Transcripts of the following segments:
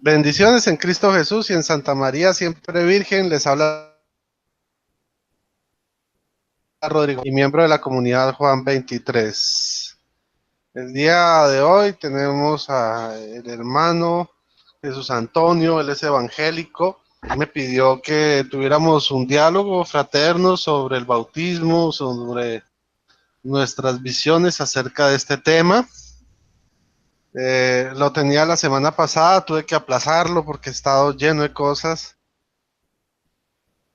Bendiciones en Cristo Jesús y en Santa María, siempre Virgen. Les habla Rodrigo y miembro de la comunidad Juan 23. El día de hoy tenemos al hermano Jesús Antonio, él es evangélico. Me pidió que tuviéramos un diálogo fraterno sobre el bautismo, sobre nuestras visiones acerca de este tema. Lo tenía la semana pasada, tuve que aplazarlo porque he estado lleno de cosas.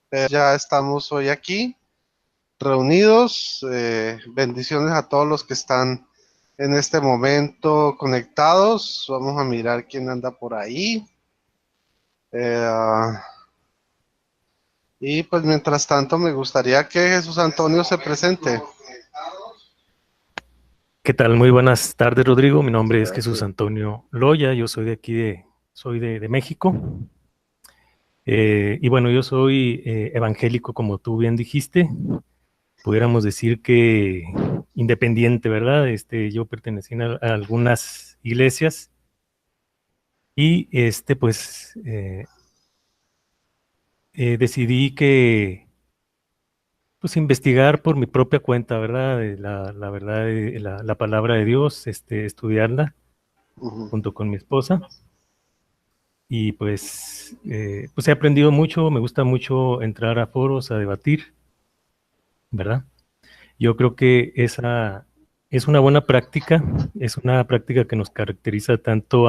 Pero ya estamos hoy aquí reunidos. Bendiciones a todos los que están en este momento conectados. Vamos a mirar quién anda por ahí. Eh, y pues mientras tanto me gustaría que Jesús Antonio se presente. ¿Qué tal? Muy buenas tardes, Rodrigo. Mi nombre es Jesús Antonio Loya. Yo soy de aquí soy de México. Y bueno, yo soy evangélico, como tú bien dijiste. Pudiéramos decir que independiente, ¿verdad? Yo pertenecí a algunas iglesias y decidí que pues investigar por mi propia cuenta, ¿verdad? La verdad, la palabra de Dios, estudiarla junto con mi esposa. Y pues he aprendido mucho, me gusta mucho entrar a foros a debatir, ¿verdad? Yo creo que esa es una buena práctica, es una práctica que nos caracteriza tanto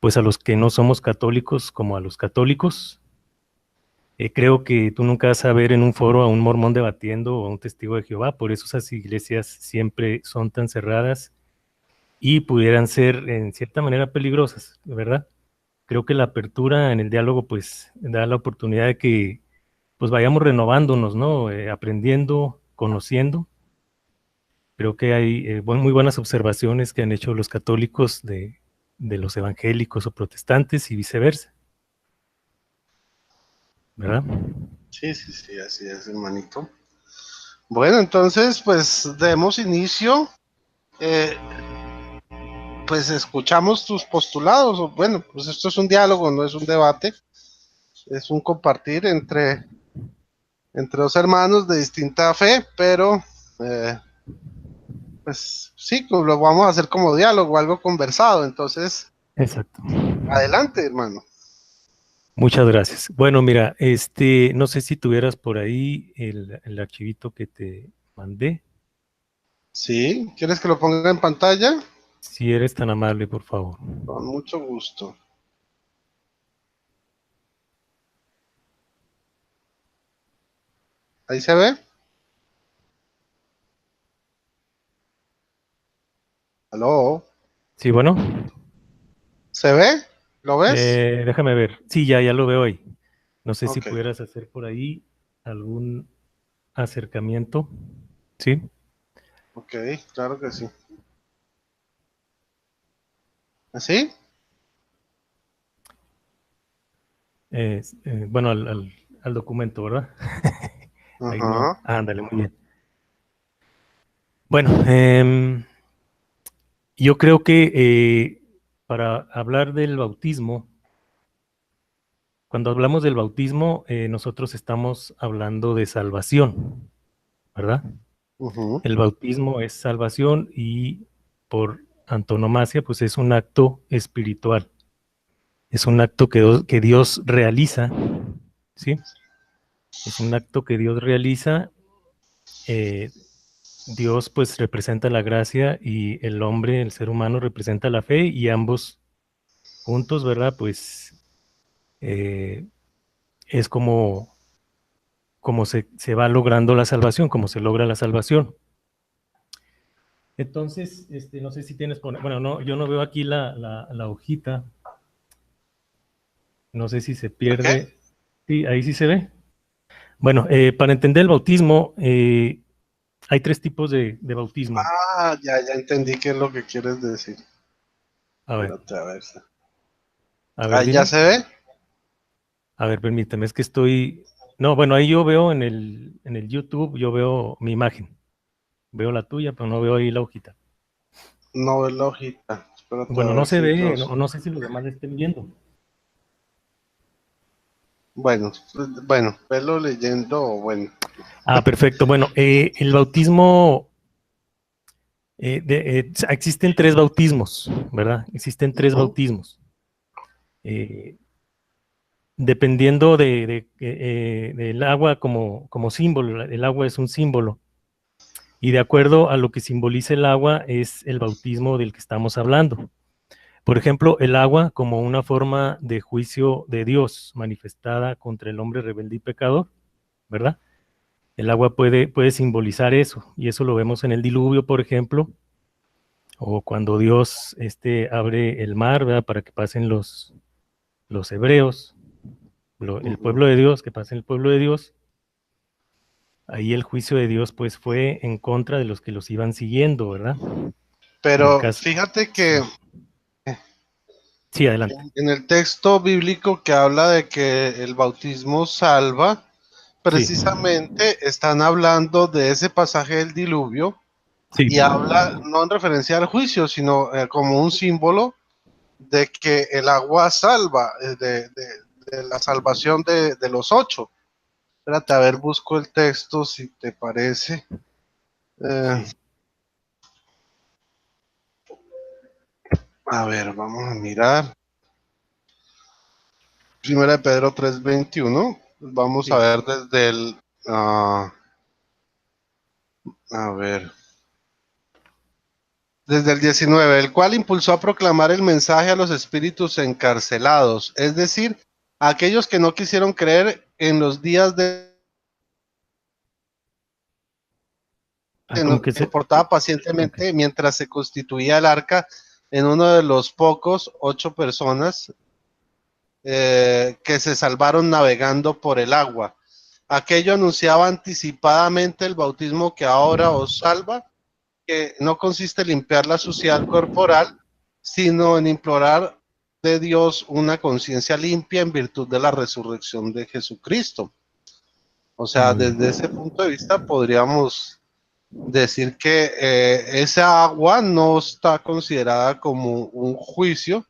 pues a los que no somos católicos como a los católicos. Creo que tú nunca vas a ver en un foro a un mormón debatiendo o a un testigo de Jehová, por eso esas iglesias siempre son tan cerradas y pudieran ser en cierta manera peligrosas, ¿verdad? Creo que la apertura en el diálogo pues da la oportunidad de que pues vayamos renovándonos, ¿no? Aprendiendo, conociendo. Creo que hay muy buenas observaciones que han hecho los católicos de los evangélicos o protestantes y viceversa, ¿verdad? Sí, sí, sí, así es, hermanito. Bueno, entonces, pues demos inicio. Eh, pues escuchamos tus postulados. Bueno, pues esto es un diálogo, no es un debate. Es un compartir entre dos hermanos de distinta fe, pero eh, pues sí, lo vamos a hacer como diálogo, algo conversado. Entonces, Exacto. adelante, hermano. Muchas gracias. Bueno, mira, no sé si tuvieras por ahí el archivito que te mandé. Sí, ¿quieres que lo ponga en pantalla? Si eres tan amable, por favor. Con mucho gusto. ¿Ahí se ve? ¿Aló? Sí, bueno. ¿Se ve? ¿Lo ves? Déjame ver. Sí, ya lo veo ahí. No sé si Ok, pudieras hacer por ahí algún acercamiento. Sí. ok, claro que sí. ¿Así? Bueno, al documento, ¿verdad? Ahí no. Ajá. Ándale, muy bien. Bueno, yo creo que para hablar del bautismo, cuando hablamos del bautismo, nosotros estamos hablando de salvación, ¿verdad? Ujú. El bautismo es salvación y por antonomasia, pues es un acto espiritual. Es un acto que Dios realiza, ¿sí? Es un acto que Dios realiza. eh, Dios pues representa la gracia y el hombre, el ser humano, representa la fe y ambos juntos, ¿verdad? Pues eh, es como se va logrando la salvación, como se logra la salvación. Entonces, no sé si tienes, bueno, no, yo no veo aquí la hojita, no sé si se ¿El qué? pierde. Sí, ahí sí se ve. Bueno, para entender el bautismo, hay tres tipos de bautismo. Ah, ya entendí qué es lo que quieres decir. A ver, Espérate, a ver. a ver, Ahí ya dime. se ve. A ver, permíteme, es que estoy. No, bueno, ahí yo veo en el YouTube, yo veo mi imagen. Veo la tuya, pero no veo ahí la hojita. No ve la hojita. Espérate a Bueno, no ver se si ve, los... no sé si los demás lo estén viendo. Bueno, velo leyendo, bueno. Ah, perfecto. Bueno, el bautismo, existen tres bautismos, ¿verdad? Existen tres Ujú, bautismos. Eh, Dependiendo del agua como símbolo, el agua es un símbolo. Y de acuerdo a lo que simboliza el agua es el bautismo del que estamos hablando. Por ejemplo, el agua como una forma de juicio de Dios manifestada contra el hombre rebelde y pecador, ¿verdad? El agua puede simbolizar eso, y eso lo vemos en el diluvio, por ejemplo, o cuando Dios abre el mar, ¿verdad? Para que pasen los hebreos, el ujú. pueblo de Dios, que pasen el pueblo de Dios. Ahí el juicio de Dios pues fue en contra de los que los iban siguiendo, ¿verdad? En el Pero caso, fíjate que sí, sí, adelante. en el texto bíblico que habla de que el bautismo salva, Sí, precisamente están hablando de ese pasaje del diluvio sí. y habla no en referencia al juicio, sino como un símbolo de que el agua salva, de la salvación de los ocho. Espérate, a ver, busco el texto si te parece. Eh, Sí, a ver, vamos a mirar. Primera de Pedro 3:21. Vamos a sí. ver desde el... a ver. Desde el 19, el cual impulsó a proclamar el mensaje a los espíritus encarcelados, es decir, a aquellos que no quisieron creer en los días de Ah, como que soportaba ok. pacientemente mientras se constituía el arca en uno de los pocos 8 personas que se salvaron navegando por el agua. Aquello anunciaba anticipadamente el bautismo que ahora os salva, que no consiste en limpiar la suciedad corporal, sino en implorar de Dios una conciencia limpia en virtud de la resurrección de Jesucristo. O sea, Muy desde bien. ese punto de vista podríamos decir que esa agua no está considerada como un juicio,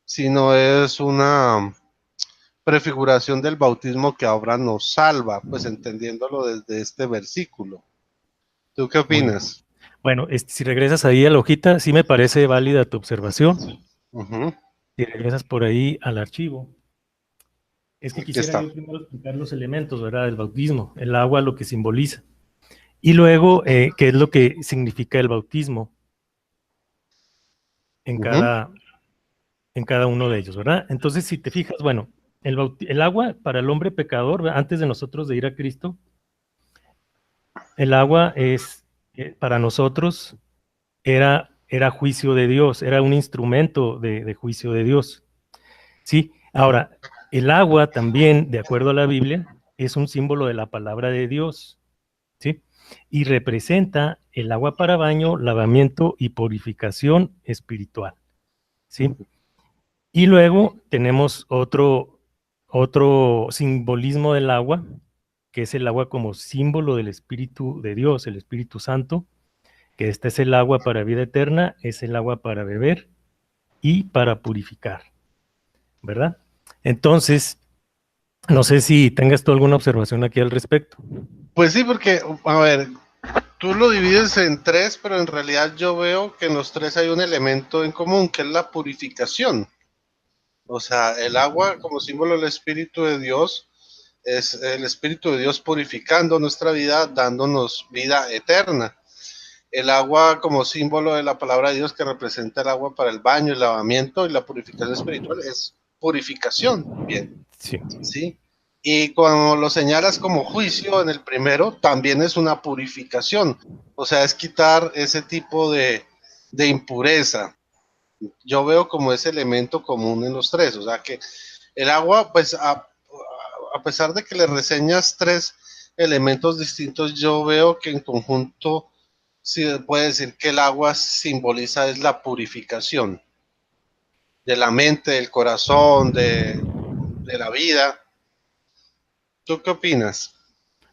sino es una prefiguración del bautismo que ahora nos salva, pues entendiéndolo desde este versículo. ¿Tú qué Muy bien. opinas? Bueno, si regresas ahí a la hojita, sí me parece válida tu observación. Ujú, Si regresas por ahí al archivo, es que aquí quisiera está. yo primero explicar los elementos, ¿verdad? Del bautismo, el agua, lo que simboliza. Y luego, qué es lo que significa el bautismo en Ujú, cada, en cada uno de ellos, ¿verdad? Entonces, si te fijas, bueno, el agua para el hombre pecador, ¿verdad? Antes de nosotros de ir a Cristo, el agua es, para nosotros, era juicio de Dios, era un instrumento de juicio de Dios. Sí, ahora, el agua también, de acuerdo a la Biblia, es un símbolo de la palabra de Dios, ¿sí? Y representa el agua para baño, lavamiento y purificación espiritual, ¿sí? Y luego tenemos otro simbolismo del agua, que es el agua como símbolo del Espíritu de Dios, el Espíritu Santo, que este es el agua para vida eterna, es el agua para beber y para purificar, ¿verdad? Entonces, no sé si tengas tú alguna observación aquí al respecto. pues sí, porque, a ver, tú lo divides en tres, pero en realidad yo veo que en los tres hay un elemento en común, que es la purificación. O sea, el agua como símbolo del Espíritu de Dios es el Espíritu de Dios purificando nuestra vida, dándonos vida eterna. El agua como símbolo de la palabra de Dios que representa el agua para el baño, el lavamiento y la purificación espiritual es purificación también. Sí, ¿Sí? Y cuando lo señalas como juicio en el primero, también es una purificación. O sea, es quitar ese tipo de impureza. Yo veo como ese elemento común en los tres. O sea, que el agua, pues a pesar de que le reseñas tres elementos distintos, yo veo que en conjunto sí puede decir que el agua simboliza es la purificación de la mente, del corazón, de la vida. ¿Tú qué opinas?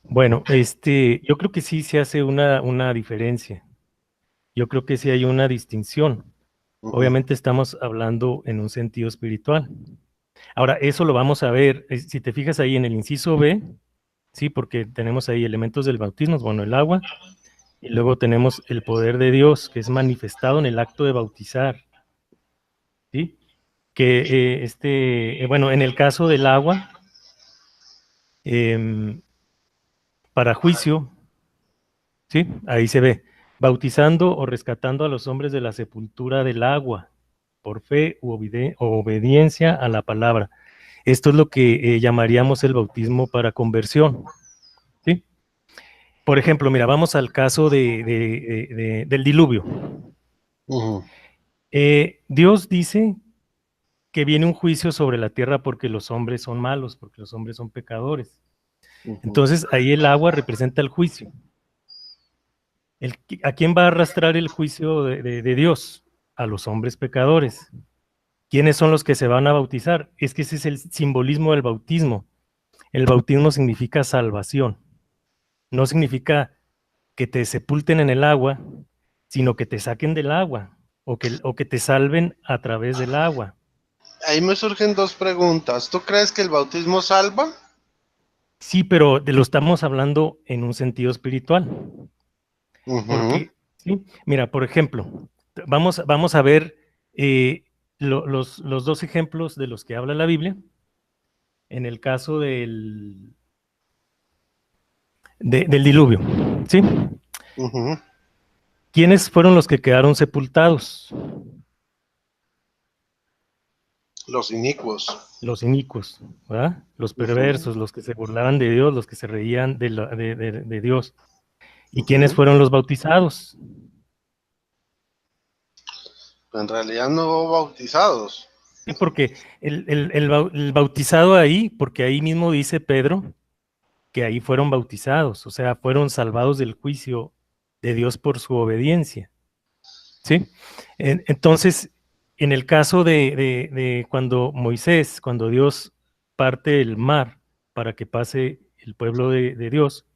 bueno, yo creo que sí se hace una diferencia. Yo creo que sí hay una distinción. Obviamente estamos hablando en un sentido espiritual. Ahora, eso lo vamos a ver, si te fijas ahí en el inciso B, sí, porque tenemos ahí elementos del bautismo, bueno, el agua, y luego tenemos el poder de Dios que es manifestado en el acto de bautizar, ¿sí? Que bueno, en el caso del agua, para juicio, ¿sí? Ahí se ve, bautizando o rescatando a los hombres de la sepultura del agua, por fe u obediencia a la palabra. Esto es lo que llamaríamos el bautismo para conversión, ¿sí? Por ejemplo, mira, vamos al caso del diluvio. Dios dice que viene un juicio sobre la tierra porque los hombres son malos, porque los hombres son pecadores. Entonces, ahí el agua representa el juicio. ¿A quién va a arrastrar el juicio de Dios? A los hombres pecadores. ¿Quiénes son los que se van a bautizar? Es que ese es el simbolismo del bautismo. El bautismo significa salvación. No significa que te sepulten en el agua, sino que te saquen del agua o que te salven a través del agua. Ahí me surgen dos preguntas. ¿Tú crees que el bautismo salva? Sí, pero lo estamos hablando en un sentido espiritual. Porque, sí, mira, por ejemplo, vamos a ver los dos ejemplos de los que habla la Biblia. En el caso del diluvio, ¿sí? ¿Quiénes fueron los que quedaron sepultados? Los inicuos. Los inicuos, ¿verdad? Los perversos, los que se burlaban de Dios, los que se reían de Dios. ¿Y quiénes fueron los bautizados? En realidad no hubo bautizados. Sí, porque el bautizado ahí, porque ahí mismo dice Pedro que ahí fueron bautizados, o sea, fueron salvados del juicio de Dios por su obediencia. ¿Sí? Entonces, en el caso de cuando Moisés, cuando Dios parte el mar para que pase el pueblo de Dios,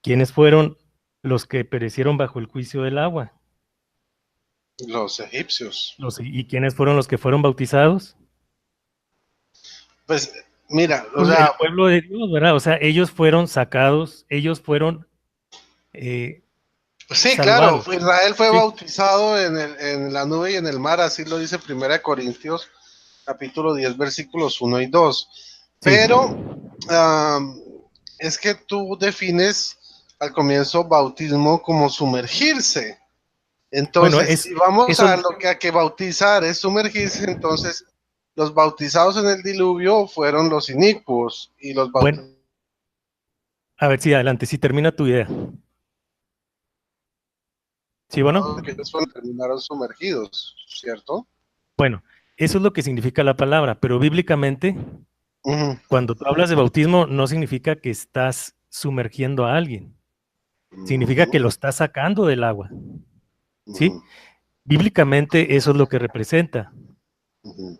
¿quiénes fueron los que perecieron bajo el juicio del agua? Los egipcios. ¿Y quiénes fueron los que fueron bautizados? Pues, mira, o Pues sea... el pueblo de Dios, ¿verdad? O sea, ellos fueron sacados, ellos fueron sí, salvados. claro, Israel fue ¿Sí? bautizado en la nube y en el mar, así lo dice 1 Corintios, capítulo 10, versículos 1 y 2. Sí. Pero es que tú defines al comienzo bautismo como sumergirse. Entonces, Bueno, si vamos eso, a lo que hay que bautizar es sumergirse, entonces los bautizados en el diluvio fueron los inicuos y los bautizados... Bueno, a ver, sí, adelante, sí, termina tu idea. Sí, bueno. Que terminaron sumergidos, ¿cierto? Bueno, eso es lo que significa la palabra, pero bíblicamente, cuando tú hablas de bautismo, no significa que estás sumergiendo a alguien, significa que lo estás sacando del agua, ¿sí? Bíblicamente eso es lo que representa.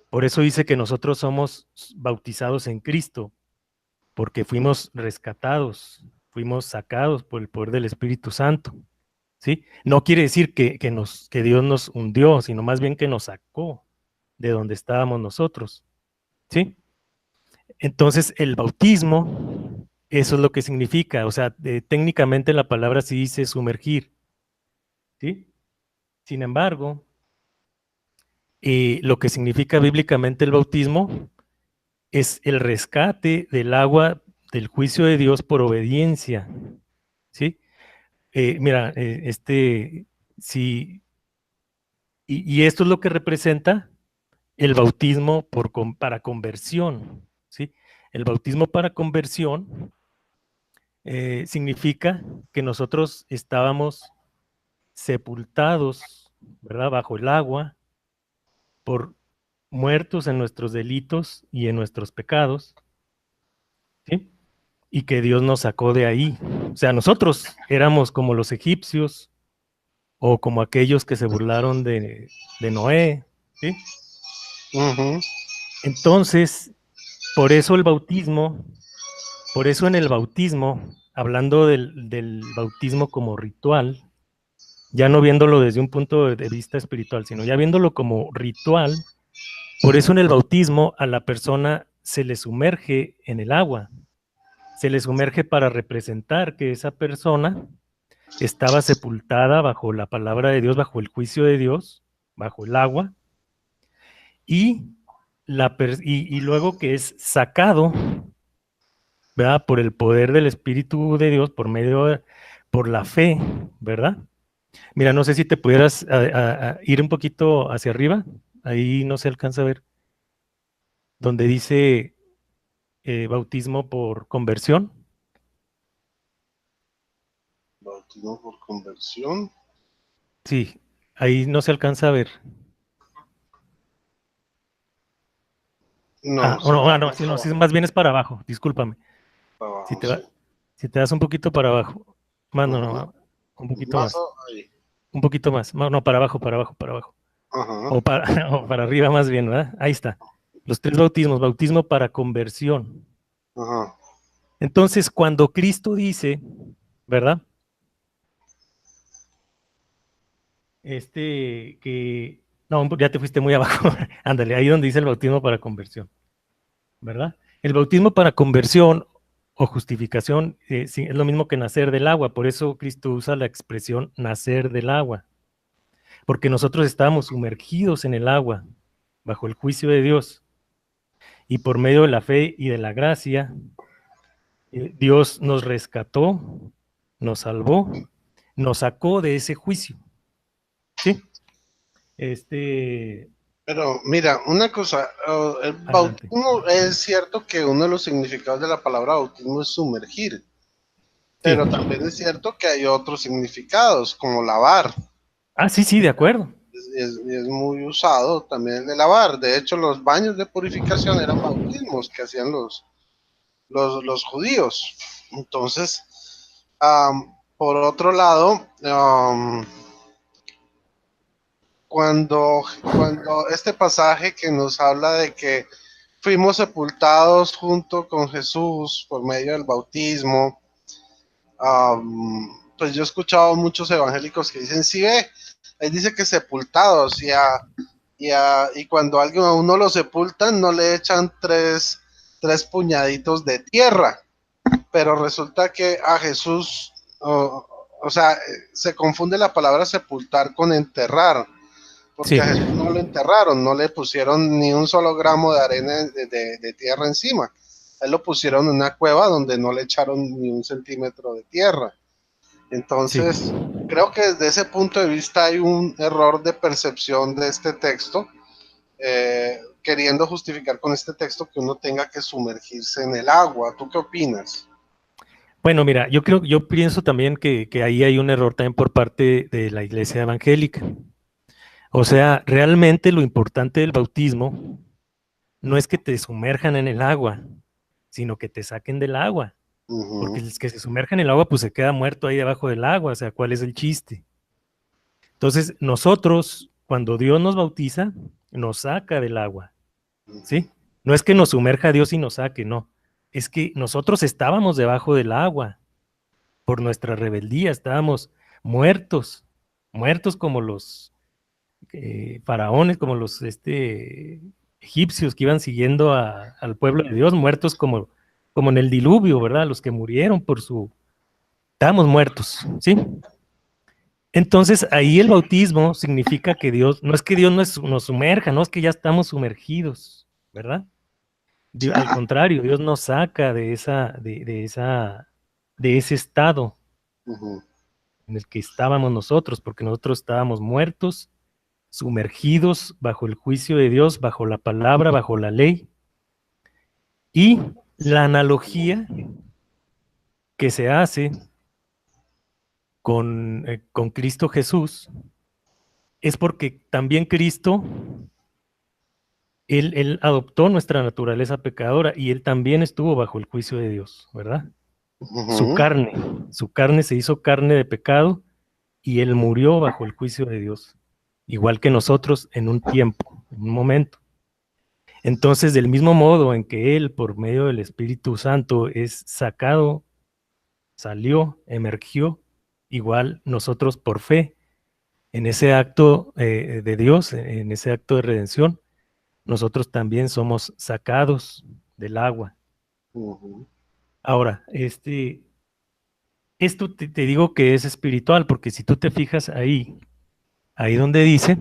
Por eso dice que nosotros somos bautizados en Cristo, porque fuimos rescatados, fuimos sacados por el poder del Espíritu Santo, ¿sí? No quiere decir que Dios nos hundió, sino más bien que nos sacó de donde estábamos nosotros, ¿sí? Entonces, el bautismo, eso es lo que significa, o sea, técnicamente la palabra sí dice sumergir, ¿sí? Sin embargo, lo que significa bíblicamente el bautismo es el rescate del agua del juicio de Dios por obediencia, ¿sí? Mira, sí, y esto es lo que representa el bautismo para conversión, ¿sí? El bautismo para conversión significa que nosotros estábamos sepultados, ¿verdad? Bajo el agua, por muertos en nuestros delitos y en nuestros pecados, ¿sí? Y que Dios nos sacó de ahí. O sea, nosotros éramos como los egipcios o como aquellos que se burlaron de Noé, ¿sí? Entonces, por eso el bautismo, por eso en el bautismo, hablando del bautismo como ritual, ya no viéndolo desde un punto de vista espiritual, sino ya viéndolo como ritual. Por eso en el bautismo a la persona se le sumerge en el agua, se le sumerge para representar que esa persona estaba sepultada bajo la palabra de Dios, bajo el juicio de Dios, bajo el agua, y, y luego que es sacado, ¿verdad? Por el poder del Espíritu de Dios, por la fe, ¿verdad? Mira, no sé si te pudieras a ir un poquito hacia arriba, ahí no se alcanza a ver, donde dice bautismo por conversión. Bautismo por conversión. Sí, ahí no se alcanza a ver. No, No, sí, no, sí, más bien es para abajo, discúlpame. para Si abajo, te, sí. si te das un poquito para abajo, más, Ajá. un poquito Más más, ahí. un poquito más, no, para abajo, para abajo, para abajo. Ajá. O para, o para arriba más bien, ¿verdad? Ahí está. Los 3 bautismos, bautismo para conversión. Ajá. Entonces, cuando Cristo dice, ¿verdad? No, ya te fuiste muy abajo. Ándale, ahí donde dice el bautismo para conversión, ¿verdad? El bautismo para conversión o justificación sí, es lo mismo que nacer del agua, por eso Cristo usa la expresión nacer del agua, porque nosotros estábamos sumergidos en el agua, bajo el juicio de Dios, y por medio de la fe y de la gracia, Dios nos rescató, nos salvó, nos sacó de ese juicio, ¿sí? Pero mira, una cosa, el Adelante. bautismo es cierto que uno de los significados de la palabra bautismo es sumergir, Sí. pero también es cierto que hay otros significados, como lavar. Ah, sí, sí, de acuerdo. Es muy usado también el de lavar. De hecho, los baños de purificación eran bautismos que hacían los judíos. Entonces, por otro lado, cuando este pasaje que nos habla de que fuimos sepultados junto con Jesús por medio del bautismo, pues yo he escuchado muchos evangélicos que dicen, sí ve, ahí dice que sepultados y cuando alguien a uno lo sepultan no le echan tres puñaditos de tierra, pero resulta que a Jesús, o sea, se confunde la palabra sepultar con enterrar, porque Sí, a Jesús no lo enterraron, no le pusieron ni un solo gramo de arena de tierra encima. A él lo pusieron en una cueva donde no le echaron ni un centímetro de tierra. sí. Entonces, creo que desde ese punto de vista hay un error de percepción de este texto, queriendo justificar con este texto que uno tenga que sumergirse en el agua. ¿Tú qué opinas? Bueno, mira, yo pienso también que ahí hay un error también por parte de la iglesia evangélica. O sea, realmente lo importante del bautismo no es que te sumerjan en el agua, sino que te saquen del agua. Porque Ujú. el que se sumerja en el agua, pues se queda muerto ahí debajo del agua. O sea, ¿cuál es el chiste? Entonces, nosotros, cuando Dios nos bautiza, nos saca del agua, ¿sí? No es que nos sumerja Dios y nos saque, no. Es que nosotros estábamos debajo del agua por nuestra rebeldía, estábamos muertos, muertos como los faraones, como los egipcios que iban siguiendo al pueblo de Dios, muertos como en el diluvio, ¿verdad? Los que murieron estábamos muertos, ¿sí? Entonces ahí el bautismo significa que Dios, no es que Dios nos sumerja, no es que ya estamos sumergidos, ¿verdad? Al contrario, Dios nos saca de ese estado Ujú. en el que estábamos nosotros, porque nosotros estábamos muertos, sumergidos bajo el juicio de Dios, bajo la palabra, bajo la ley. Y la analogía que se hace con Cristo Jesús es porque también Cristo, él adoptó nuestra naturaleza pecadora y Él también estuvo bajo el juicio de Dios, ¿verdad? Su Ujú. carne, su carne se hizo carne de pecado y Él murió bajo el juicio de Dios, igual que nosotros en un tiempo, en un momento. Entonces, del mismo modo en que Él, por medio del Espíritu Santo, es sacado, salió, emergió, igual nosotros por fe en ese acto de Dios, en ese acto de redención, nosotros también somos sacados del agua. Ahora, esto te digo que es espiritual, porque si tú te fijas ahí donde dice,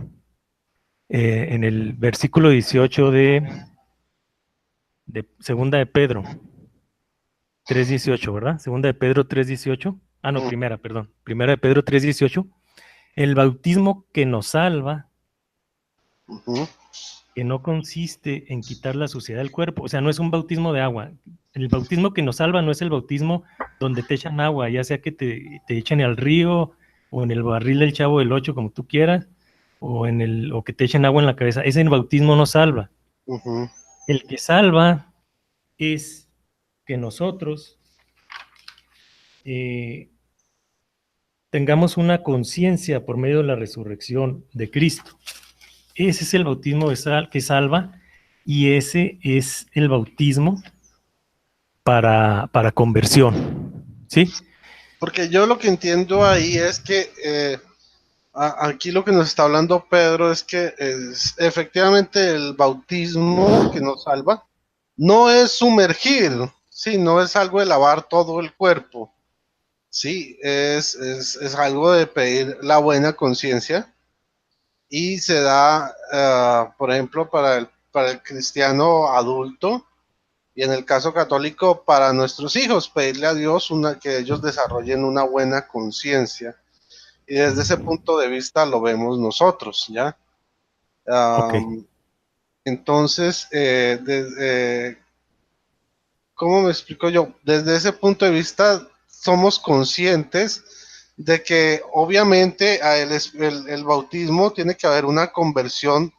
en el versículo 18 de Segunda de Pedro 3:18, ¿verdad? Segunda de Pedro 3:18. Ah, no, perdón. Primera de Pedro 3:18. El bautismo que nos salva, que no consiste en quitar la suciedad del cuerpo, o sea, no es un bautismo de agua. El bautismo que nos salva no es el bautismo donde te echan agua, ya sea que te echen al río o en el barril del Chavo del Ocho, como tú quieras, o que te echen agua en la cabeza. Ese bautismo no salva. El que salva es que nosotros tengamos una conciencia por medio de la resurrección de Cristo. Ese es el bautismo que salva, y ese es el bautismo para conversión, ¿sí? Porque yo lo que entiendo ahí es que aquí lo que nos está hablando Pedro es que efectivamente el bautismo que nos salva no es sumergir, sí, no es algo de lavar todo el cuerpo, sí, es algo de pedir la buena conciencia, y se da, por ejemplo, para el cristiano adulto, y en el caso católico para nuestros hijos, pedirle a Dios que ellos desarrollen una buena conciencia. Y desde ese punto de vista lo vemos nosotros, ¿ya? Ok. Entonces, ¿cómo me explico yo? Desde ese punto de vista somos conscientes de que obviamente el bautismo tiene que haber una conversión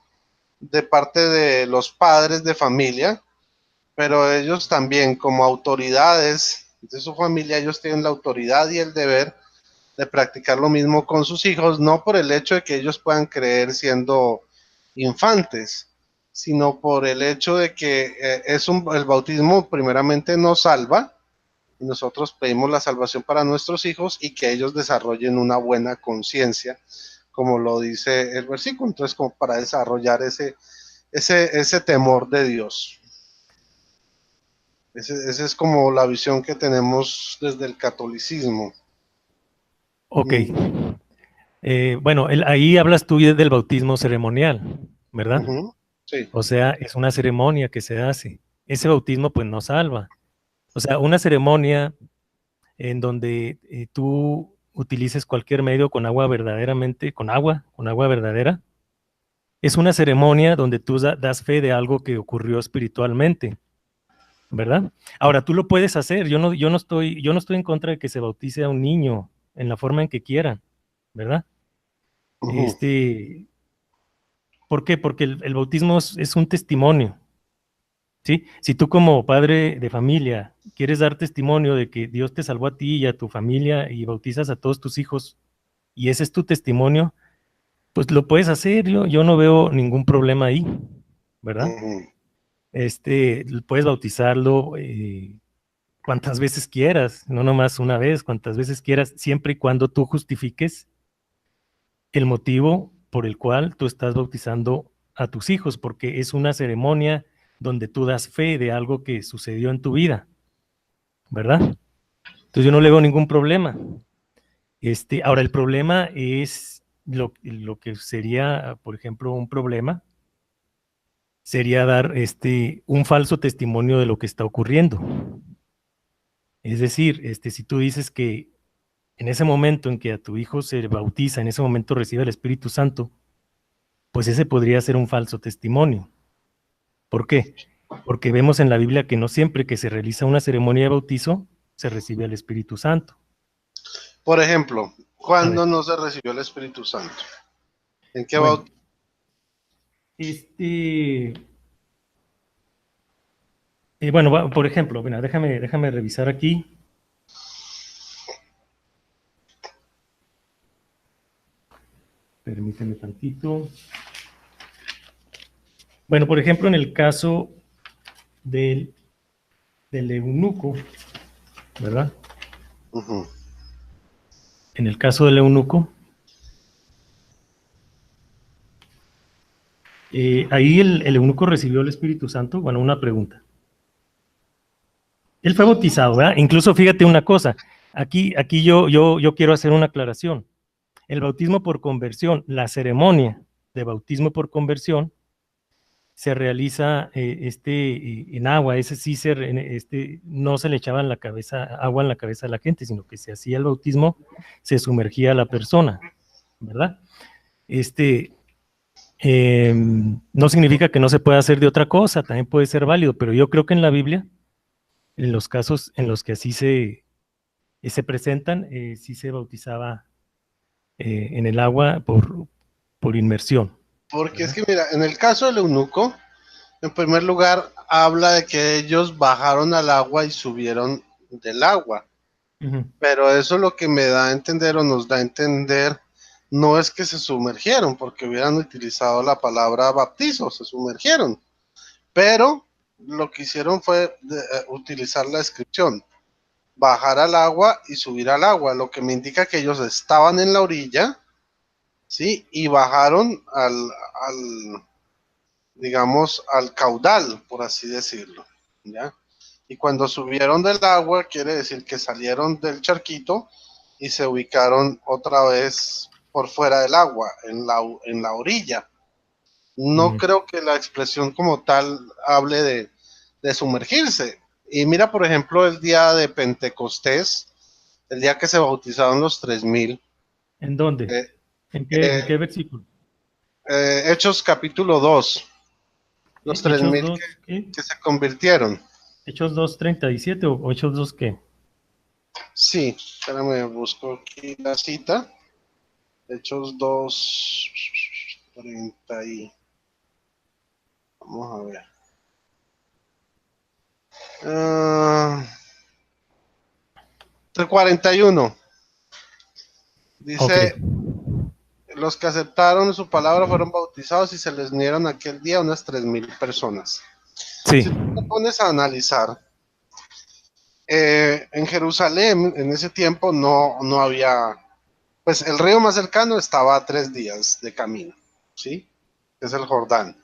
de parte de los padres de familia, pero ellos también como autoridades de su familia, ellos tienen la autoridad y el deber de practicar lo mismo con sus hijos, no por el hecho de que ellos puedan creer siendo infantes, sino por el hecho de que el bautismo primeramente nos salva, y nosotros pedimos la salvación para nuestros hijos y que ellos desarrollen una buena conciencia, como lo dice el versículo, entonces como para desarrollar ese temor de Dios. Esa es como la visión que tenemos desde el catolicismo. Ok. Bueno, ahí hablas tú del bautismo ceremonial, ¿verdad? Sí. O sea, es una ceremonia que se hace. Ese bautismo pues no salva. O sea, una ceremonia en donde tú utilices cualquier medio con agua verdaderamente, con agua verdadera, es una ceremonia donde tú das fe de algo que ocurrió espiritualmente, ¿verdad? Ahora, tú lo puedes hacer. Yo no estoy en contra de que se bautice a un niño en la forma en que quieran, ¿verdad? ¿Por qué? Porque el bautismo es un testimonio, ¿sí? Si tú como padre de familia quieres dar testimonio de que Dios te salvó a ti y a tu familia y bautizas a todos tus hijos, y ese es tu testimonio, pues lo puedes hacer. Yo no veo ningún problema ahí, ¿verdad? Puedes bautizarlo cuantas veces quieras, no nomás una vez, cuantas veces quieras, siempre y cuando tú justifiques el motivo por el cual tú estás bautizando a tus hijos, porque es una ceremonia donde tú das fe de algo que sucedió en tu vida, ¿verdad? Entonces yo no le veo ningún problema. Ahora el problema es lo que sería, por ejemplo, un problema, sería dar un falso testimonio de lo que está ocurriendo. Es decir, si tú dices que en ese momento en que a tu hijo se bautiza, en ese momento recibe el Espíritu Santo, pues ese podría ser un falso testimonio. ¿Por qué? Porque vemos en la Biblia que no siempre que se realiza una ceremonia de bautizo se recibe el Espíritu Santo. Por ejemplo, A ver, ¿cuándo no se recibió el Espíritu Santo? ¿En qué bueno, bautismo? bueno, por ejemplo, bueno, déjame revisar aquí. Permíteme tantito. Bueno, por ejemplo, en el caso del eunuco, ¿verdad? En el caso del eunuco, Ahí el eunuco recibió el Espíritu Santo. Bueno, una pregunta. Él fue bautizado, ¿verdad? Incluso fíjate una cosa, aquí yo quiero hacer una aclaración. El bautismo por conversión, la ceremonia de bautismo por conversión se realiza en agua, ese sí no se le echaba agua en la cabeza a la gente, sino que se hacía el bautismo, se sumergía a la persona, ¿verdad? No significa que no se pueda hacer de otra cosa, también puede ser válido, pero yo creo que en la Biblia, en los casos en los que así se presentan, sí se bautizaba en el agua por inmersión. Porque es que mira, en el caso del eunuco, en primer lugar, habla de que ellos bajaron al agua y subieron del agua. Pero eso lo que me da a entender o nos da a entender no es que se sumergieron, porque hubieran utilizado la palabra bautizo, se sumergieron. Pero lo que hicieron fue utilizar la descripción, bajar al agua y subir al agua, lo que me indica que ellos estaban en la orilla, ¿sí? Y bajaron digamos, al caudal, por así decirlo, ¿ya? Y cuando subieron del agua, quiere decir que salieron del charquito y se ubicaron otra vez por fuera del agua, en la orilla. No creo que la expresión como tal hable de sumergirse. Y mira, por ejemplo, el día de Pentecostés, el día que se bautizaron los 3000. ¿En dónde? ¿En qué versículo? Hechos capítulo 2. Los 3000 que se convirtieron. ¿Hechos 2:37 o Hechos 2 qué? Sí, espérame, busco aquí la cita. Hechos 2:30 y... Vamos a ver. 41. Dice, okay. Los que aceptaron su palabra fueron bautizados y se les unieron aquel día unas 3000 personas. Sí. Si tú te pones a analizar, en Jerusalén en ese tiempo no había, pues el río más cercano estaba a 3 días de camino, ¿sí? Es el Jordán.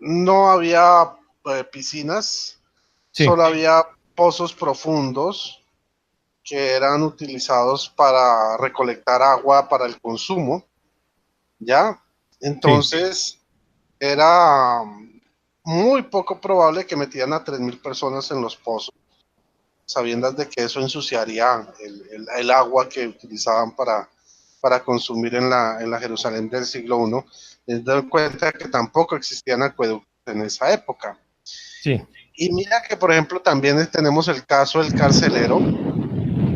No había piscinas, sí. Solo había pozos profundos que eran utilizados para recolectar agua para el consumo, ¿ya? Entonces, sí. Era muy poco probable que metieran a 3000 personas en los pozos, sabiendo de que eso ensuciaría el agua que utilizaban para consumir en la Jerusalén del siglo I. Les doy cuenta que tampoco existían acueductos en esa época. Sí. Y mira que, por ejemplo, también tenemos el caso del carcelero.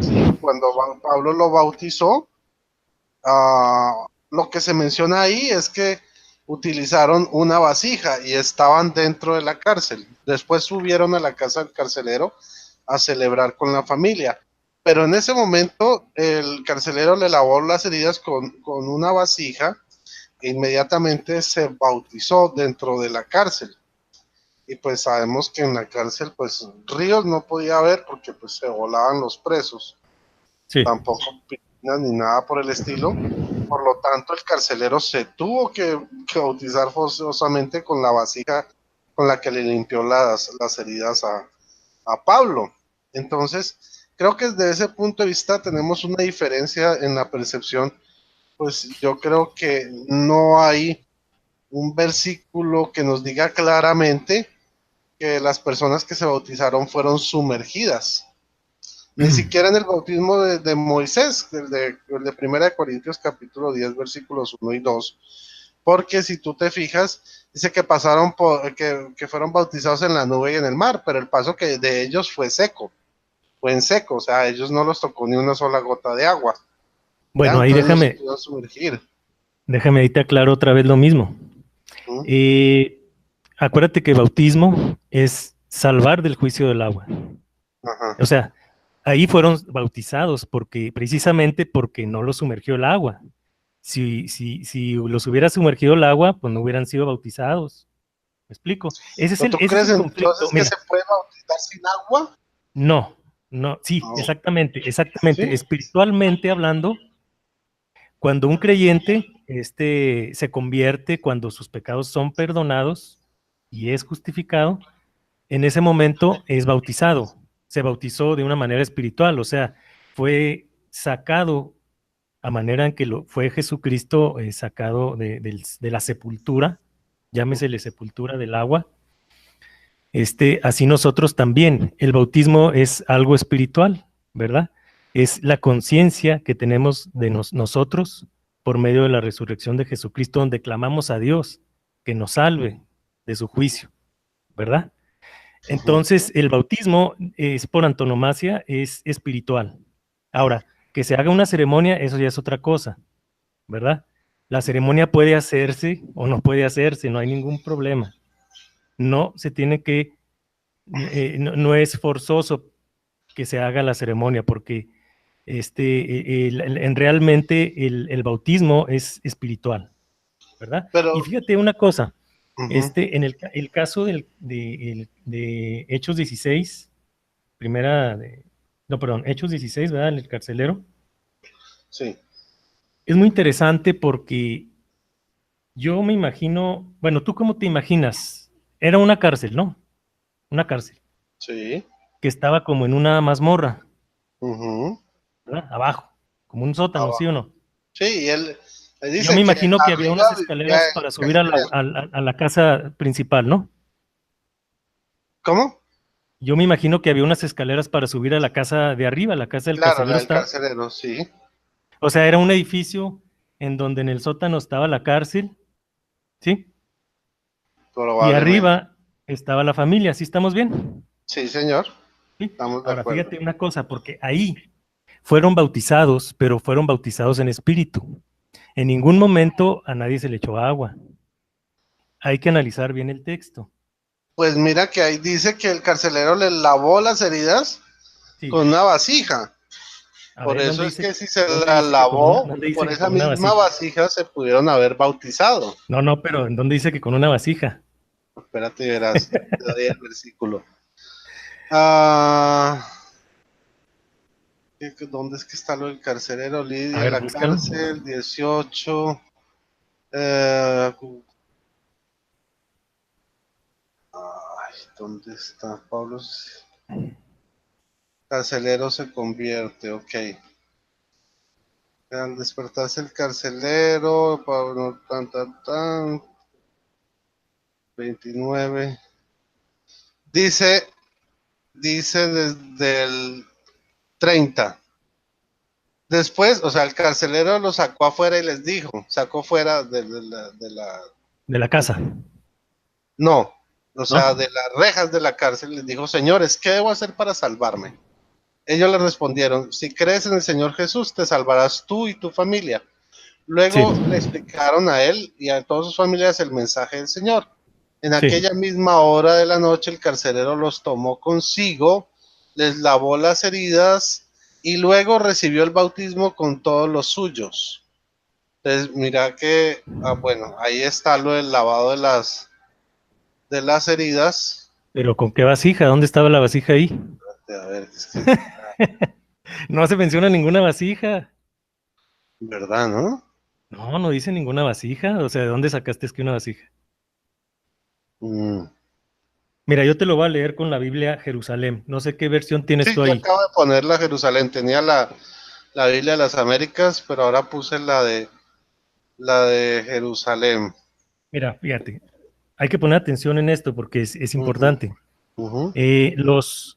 ¿Sí? Cuando Pablo lo bautizó, lo que se menciona ahí es que utilizaron una vasija y estaban dentro de la cárcel. Después subieron a la casa del carcelero a celebrar con la familia. Pero en ese momento el carcelero le lavó las heridas con una vasija e inmediatamente se bautizó dentro de la cárcel. Y pues sabemos que en la cárcel pues ríos no podía haber porque pues se volaban los presos. Sí. Tampoco piscinas ni nada por el estilo. Por lo tanto, el carcelero se tuvo que bautizar forzosamente con la vasija con la que le limpió las heridas a Pablo. Entonces, creo que desde ese punto de vista tenemos una diferencia en la percepción. Pues yo creo que no hay un versículo que nos diga claramente que las personas que se bautizaron fueron sumergidas. Ni siquiera en el bautismo de Moisés, el de 1 Corintios capítulo 10, versículos 1 y 2, porque si tú te fijas, dice que pasaron que fueron bautizados en la nube y en el mar, pero el paso que de ellos fue en seco, o sea, a ellos no los tocó ni una sola gota de agua. Bueno, ahí déjame ahí te aclaro otra vez lo mismo. Acuérdate que bautismo es salvar del juicio del agua. Ajá. O sea, ahí fueron bautizados precisamente porque no los sumergió el agua. Si los hubiera sumergido el agua, pues no hubieran sido bautizados. ¿Me explico? ¿Tú crees entonces que se puede bautizar sin agua? No, sí, exactamente. ¿Sí? Espiritualmente hablando, Cuando un creyente se convierte, cuando sus pecados son perdonados y es justificado, en ese momento es bautizado. Se bautizó de una manera espiritual, o sea, fue sacado a manera en que fue Jesucristo sacado de la sepultura, llámesele sepultura del agua. Así nosotros también. El bautismo es algo espiritual, ¿verdad? Es la conciencia que tenemos de nosotros por medio de la resurrección de Jesucristo, donde clamamos a Dios que nos salve de su juicio, ¿verdad? Entonces, el bautismo es por antonomasia, es espiritual. Ahora, que se haga una ceremonia, eso ya es otra cosa, ¿verdad? La ceremonia puede hacerse o no puede hacerse, no hay ningún problema. No se tiene que, no es forzoso que se haga la ceremonia, porque realmente el bautismo es espiritual, ¿verdad? Pero, Y fíjate una cosa, ujú, en el caso de Hechos 16, Hechos 16, ¿verdad? El carcelero, sí, es muy interesante porque yo me imagino, bueno, ¿tú cómo te imaginas? Era una cárcel, ¿no? Una cárcel, sí, que estaba como en una mazmorra, ujú, ¿verdad? Abajo, como un sótano, ¿sí o abajo. no? Sí, y él Yo dice me que imagino que había arriba unas vivía escaleras para el subir carcelero. a la casa principal, ¿no? ¿Cómo? Yo me imagino que había unas escaleras para subir a la casa de arriba, la casa del Claro, la carcelero del está, carcelero, sí, o sea, era un edificio en donde en el sótano estaba la cárcel, ¿sí? Y probablemente. arriba estaba la familia, ¿sí estamos bien? Sí, señor, ¿Sí? estamos de Ahora, acuerdo. fíjate una cosa, porque ahí fueron bautizados, pero fueron bautizados en espíritu. En ningún momento a nadie se le echó agua. Hay que analizar bien el texto. Pues mira que ahí dice que el carcelero le lavó las heridas Sí. con una vasija. A Por ver, eso ¿dónde es dice, que si se dónde la dice que con una, lavó, dónde dice por que esa con una misma vasija? vasija se pudieron haber bautizado. No, no, pero ¿en dónde dice que con una vasija? Espérate, verás, te doy el versículo. Ah, ¿dónde es que está lo del carcelero? A Lidia en ver, la búscalo. cárcel, 18. eh, ay, ¿dónde está Pablo? Carcelero se convierte, ok. Al despertarse el carcelero, Pablo, tan, tan, tan, 29. Dice, dice desde el 30. Después, o sea, el carcelero lo sacó afuera y les dijo, sacó fuera De la casa, no, o sea, ¿no? de las rejas de la cárcel, les dijo, señores, ¿qué debo hacer para salvarme? Ellos le respondieron, si crees en el Señor Jesús, te salvarás tú y tu familia. Sí, Luego le explicaron a él y a todas sus familias el mensaje del Señor. En sí. aquella misma hora de la noche el carcelero los tomó consigo, les lavó las heridas y luego recibió el bautismo con todos los suyos. Entonces, mira que, bueno, ahí está lo del lavado de las heridas. Pero ¿con qué vasija? ¿Dónde estaba la vasija ahí? A ver, es que, No se menciona ninguna vasija. ¿verdad, no? No, no dice ninguna vasija. O sea, ¿de dónde sacaste es que una vasija? Mm. Mira, yo te lo voy a leer con la Biblia Jerusalén. No sé qué versión tienes Sí, tú yo ahí. acabo de poner la Jerusalén, tenía la Biblia de las Américas, pero ahora puse la de Jerusalén. Mira, fíjate, hay que poner atención en esto porque es Ujú, importante. ujú, Los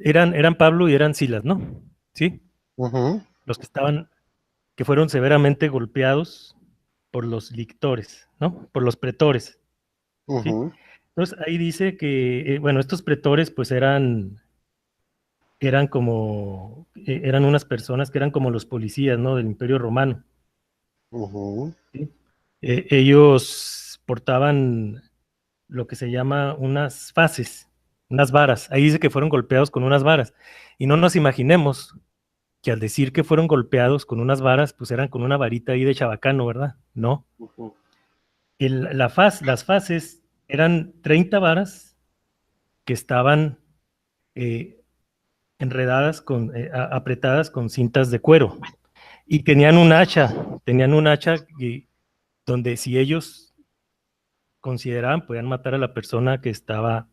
eran Pablo y eran Silas, ¿no? Sí, ujú, los que fueron severamente golpeados por los lictores, ¿no? Por los pretores, ¿sí? ujú, Entonces ahí dice que, bueno, estos pretores pues eran unas personas que eran como los policías, ¿no? Del Imperio Romano, ujú, ¿sí? Ellos portaban lo que se llama unas faces, unas varas. Ahí dice que fueron golpeados con unas varas. Y no nos imaginemos que al decir que fueron golpeados con unas varas, pues eran con una varita ahí de chabacano, ¿verdad? No. ujú. Las fases eran 30 varas que estaban eh, enredadas apretadas con cintas de cuero. Y tenían un hacha donde si ellos consideraban podían matar a la persona que estaba,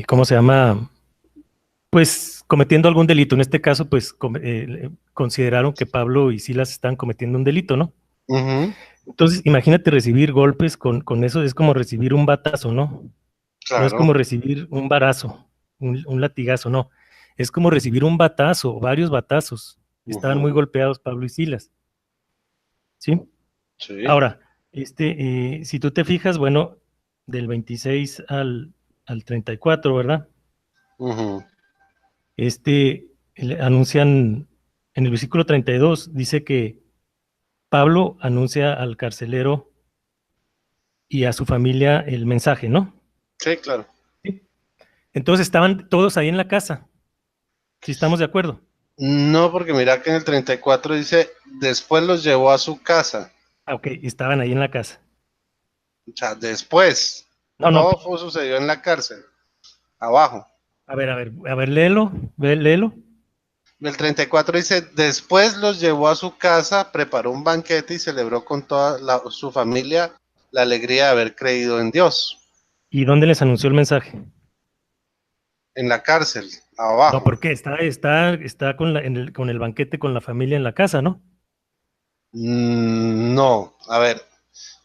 ¿cómo se llama? Pues cometiendo algún delito. En este caso, pues consideraron que Pablo y Silas estaban cometiendo un delito, ¿no? Entonces, imagínate recibir golpes con eso, es como recibir un batazo, ¿no? Claro. No es como recibir un varazo, un latigazo, no. Es como recibir un batazo, varios batazos. Estaban muy golpeados Pablo y Silas. ¿Sí? Sí. Ahora, si tú te fijas, bueno, del 26 al 34, ¿verdad? Anuncian, en el versículo 32, dice que Pablo anuncia al carcelero y a su familia el mensaje, ¿no? Sí, claro. ¿Sí? Entonces estaban todos ahí en la casa. ¿Sí estamos de acuerdo? No, porque mira que en el 34 dice, después los llevó a su casa. Ah, ok, estaban ahí en la casa. O sea, después. No, no. Todo sucedió en la cárcel, abajo. A ver, léelo. El 34 dice, después los llevó a su casa, preparó un banquete y celebró con toda su familia la alegría de haber creído en Dios. ¿Y dónde les anunció el mensaje? En la cárcel, abajo. No, ¿por qué? Está con el banquete con la familia en la casa, ¿no? No, a ver,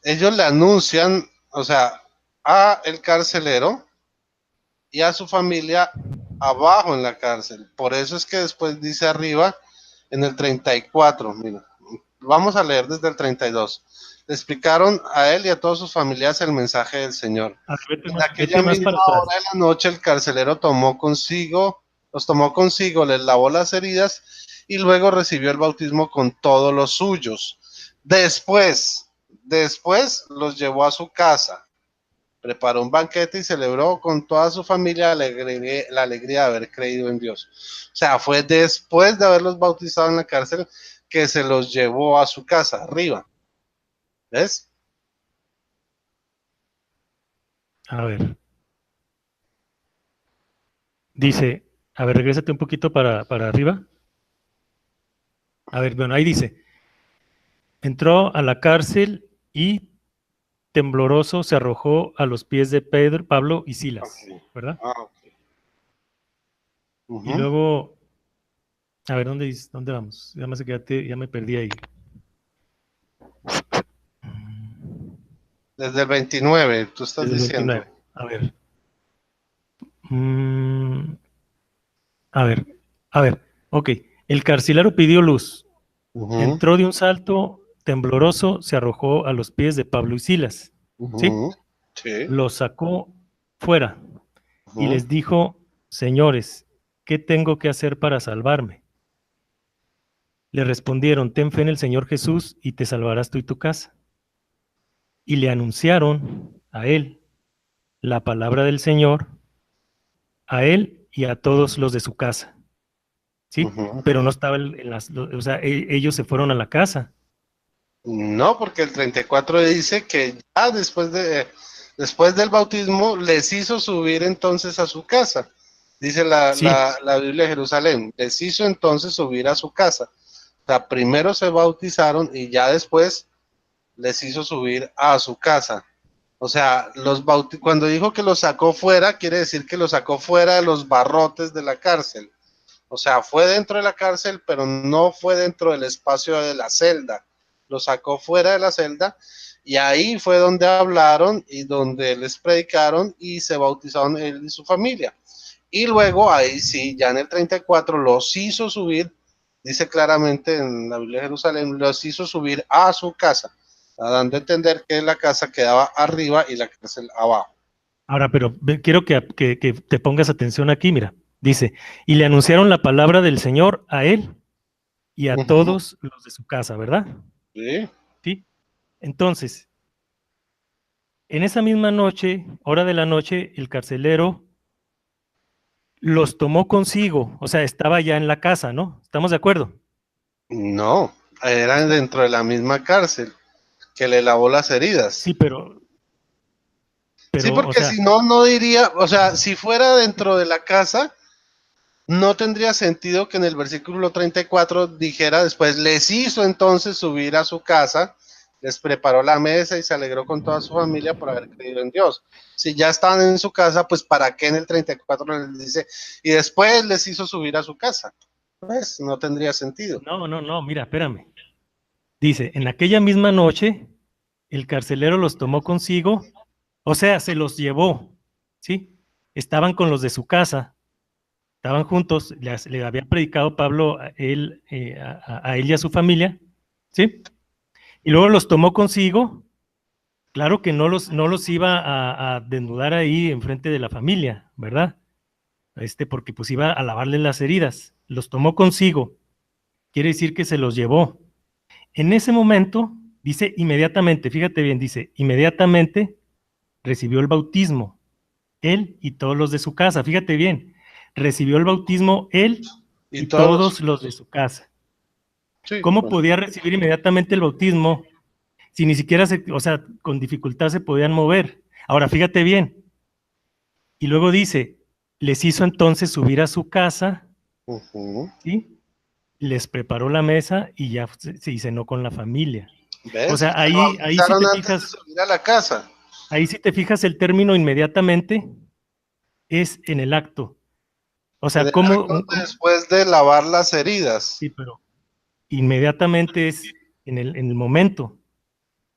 ellos le anuncian, o sea, a el carcelero y a su familia abajo en la cárcel. Por eso es que después dice arriba, en el 34, mira, vamos a leer desde el 32. Le explicaron a él y a todos sus familiares el mensaje del Señor. En aquella misma hora de la noche el carcelero los tomó consigo, les lavó las heridas y luego recibió el bautismo con todos los suyos. Después los llevó a su casa, preparó un banquete y celebró con toda su familia la alegría de haber creído en Dios. O sea, fue después de haberlos bautizado en la cárcel que se los llevó a su casa, arriba. ¿Ves? A ver. Dice, a ver, regrésate un poquito para arriba. A ver, bueno, ahí dice, entró a la cárcel y tembloroso se arrojó a los pies de Pedro, Pablo y Silas, Okay. ¿verdad? Okay. Y luego, a ver, ¿dónde vamos? Ya me perdí ahí. Desde el 29, tú estás Desde el diciendo. 29. A ver. A ver, ok. El carcelero pidió luz. Entró de un salto tembloroso, se arrojó a los pies de Pablo y Silas. ¿Sí? Sí. Los sacó fuera y les dijo, señores, ¿qué tengo que hacer para salvarme? Le respondieron, ten fe en el Señor Jesús y te salvarás tú y tu casa. Y le anunciaron a él la palabra del Señor, a él y a todos los de su casa. ¿Sí? Pero no estaba o sea, ellos se fueron a la casa. No, porque el 34 dice que ya después del bautismo les hizo subir entonces a su casa. Dice Sí. la Biblia de Jerusalén, les hizo entonces subir a su casa. O sea, primero se bautizaron y ya después les hizo subir a su casa. O sea, cuando dijo que los sacó fuera, quiere decir que los sacó fuera de los barrotes de la cárcel. O sea, fue dentro de la cárcel, pero no fue dentro del espacio de la celda. Lo sacó fuera de la celda y ahí fue donde hablaron y donde les predicaron y se bautizaron él y su familia. Y luego ahí sí, ya en el 34 los hizo subir, dice claramente en la Biblia de Jerusalén, los hizo subir a su casa, dando a entender que la casa quedaba arriba y la cárcel abajo. Ahora, pero quiero que te pongas atención aquí, mira. Dice, y le anunciaron la palabra del Señor a él y a todos los de su casa, ¿verdad? Sí. Sí. Entonces, en esa misma noche, hora de la noche, el carcelero los tomó consigo, o sea, estaba ya en la casa, ¿no? ¿Estamos de acuerdo? No, eran dentro de la misma cárcel que le lavó las heridas. Sí, pero pero, sí, porque o sea, si no, no diría, o sea, si fuera dentro de la casa, no tendría sentido que en el versículo 34 dijera después, les hizo entonces subir a su casa, les preparó la mesa y se alegró con toda su familia por haber creído en Dios. Si ya estaban en su casa, pues ¿para qué en el 34 les dice, y después les hizo subir a su casa? Pues no tendría sentido. no, mira, espérame. Dice, en aquella misma noche, el carcelero los tomó consigo, o sea, se los llevó, ¿sí? Estaban con los de su casa, estaban juntos, le había predicado Pablo a él, a él y a su familia, ¿sí? Y luego los tomó consigo, claro que no los iba a desnudar ahí enfrente de la familia, ¿verdad? Porque pues iba a lavarle las heridas, los tomó consigo, quiere decir que se los llevó. En ese momento, dice inmediatamente, fíjate bien, dice, inmediatamente recibió el bautismo, él y todos los de su casa, fíjate bien, recibió el bautismo él Y y todos los... todos los de su casa. Sí, ¿Cómo bueno. podía recibir inmediatamente el bautismo si ni siquiera, o sea, con dificultad se podían mover? Ahora, fíjate bien, y luego dice, les hizo entonces subir a su casa, ¿sí? Les preparó la mesa y ya se cenó con la familia. O ¿Ves? sea, Se ahí sí bautizaron te antes de fijas, subir a la casa. ahí sí te fijas el término inmediatamente es en el acto. O En sea, el acto después de lavar las heridas. sí, pero inmediatamente es en el momento.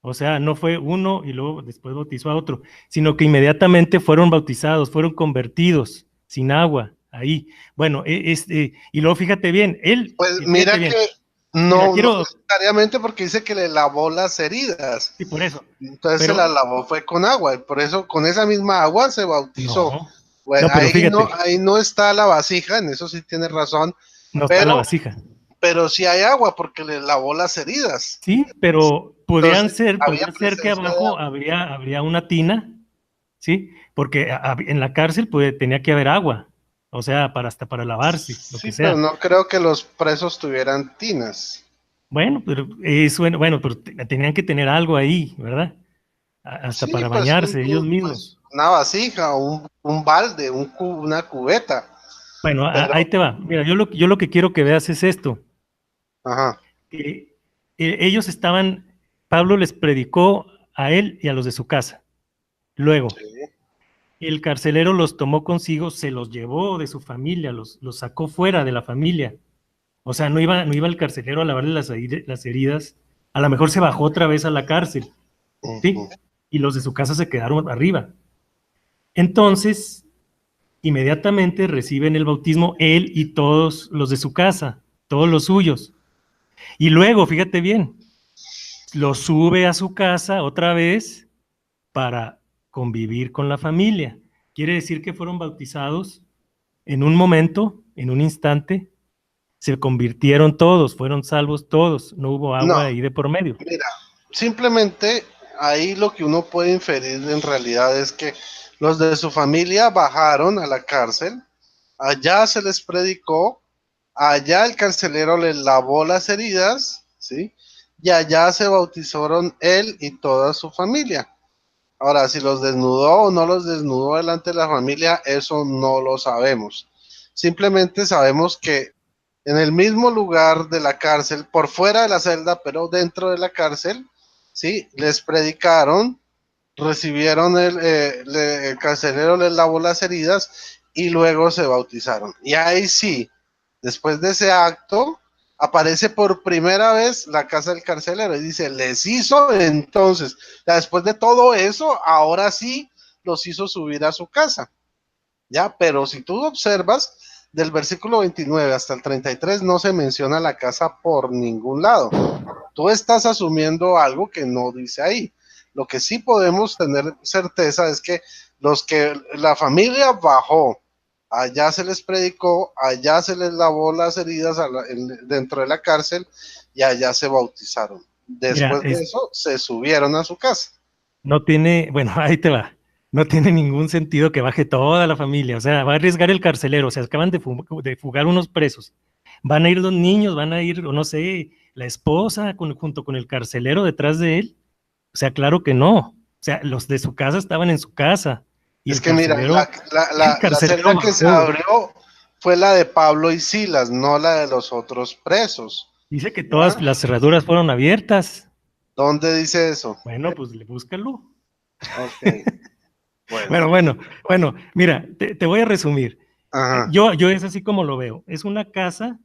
O sea, no fue uno y luego después bautizó a otro, sino que inmediatamente fueron bautizados, fueron convertidos sin agua, ahí. Bueno, y luego fíjate bien, Pues fíjate mira que bien, mira, no, no quiero, necesariamente porque dice que le lavó las heridas. sí, por eso, Entonces se pero las lavó fue con agua. Y por eso con esa misma agua se bautizó. no, Bueno, no, pero fíjate, ahí no está la vasija, en eso sí tienes razón. no está la Pero, vasija. pero sí hay agua porque le lavó las heridas. Sí, pero Entonces había podría ser que presencia de abajo agua. habría una tina, ¿sí? Porque en la cárcel pues, tenía que haber agua, o sea, hasta para lavarse, lo que Sí, pero sea. no creo que los presos tuvieran tinas. Bueno, pero bueno, pero tenían que tener algo ahí, ¿verdad? Hasta Sí, para pues, bañarse ellos pues mismos. una vasija, un balde, una cubeta. Bueno, Pero, ahí te va. Mira, yo lo que quiero que veas es esto, ajá. que ellos Pablo les predicó a él y a los de su casa. Luego, Sí. el carcelero los tomó consigo, se los llevó de su familia, los sacó fuera de la familia. O sea, no iba el carcelero a lavarle las heridas, a lo mejor se bajó otra vez a la cárcel, Ujú. ¿sí? Y los de su casa se quedaron arriba. Entonces, inmediatamente reciben el bautismo él y todos los de su casa, todos los suyos. Y luego, fíjate bien, lo sube a su casa otra vez para convivir con la familia. Quiere decir que fueron bautizados en un momento, en un instante, se convirtieron todos, fueron salvos todos, no hubo No, agua ahí de por medio. mira, simplemente ahí lo que uno puede inferir en realidad es que los de su familia bajaron a la cárcel, allá se les predicó, allá el carcelero les lavó las heridas, ¿sí? Y allá se bautizaron él y toda su familia. Ahora, si los desnudó o no los desnudó delante de la familia, eso no lo sabemos. Simplemente sabemos que en el mismo lugar de la cárcel, por fuera de la celda, pero dentro de la cárcel, sí, les predicaron, recibieron el carcelero les lavó las heridas y luego se bautizaron. Y ahí sí, después de ese acto, aparece por primera vez la casa del carcelero y dice, les hizo entonces, ya después de todo eso, ahora sí los hizo subir a su casa. Ya, pero si tú observas, del versículo 29 hasta el 33 no se menciona la casa por ningún lado. Tú estás asumiendo algo que no dice ahí. Lo que sí podemos tener certeza es que la familia bajó, allá se les predicó, allá se les lavó las heridas dentro de la cárcel y allá se bautizaron. Mira, Después de eso se subieron a su casa. no tiene, bueno, ahí te va. No tiene ningún sentido que baje toda la familia. O sea, va a arriesgar el carcelero. O sea, acaban de fugar unos presos. Van a ir los niños, van a ir, o no sé, la esposa junto con el carcelero detrás de él. O sea, claro que no. sea, los de su casa estaban en su casa. Y es que mira, la celda que se abrió fue la de Pablo y Silas, no la de los otros presos. Dice que todas las cerraduras fueron abiertas. ¿Dónde dice eso? Bueno, pues búscalo. Ok. Bueno, mira, te voy a resumir. Ajá. Yo es así como lo veo. Es una casa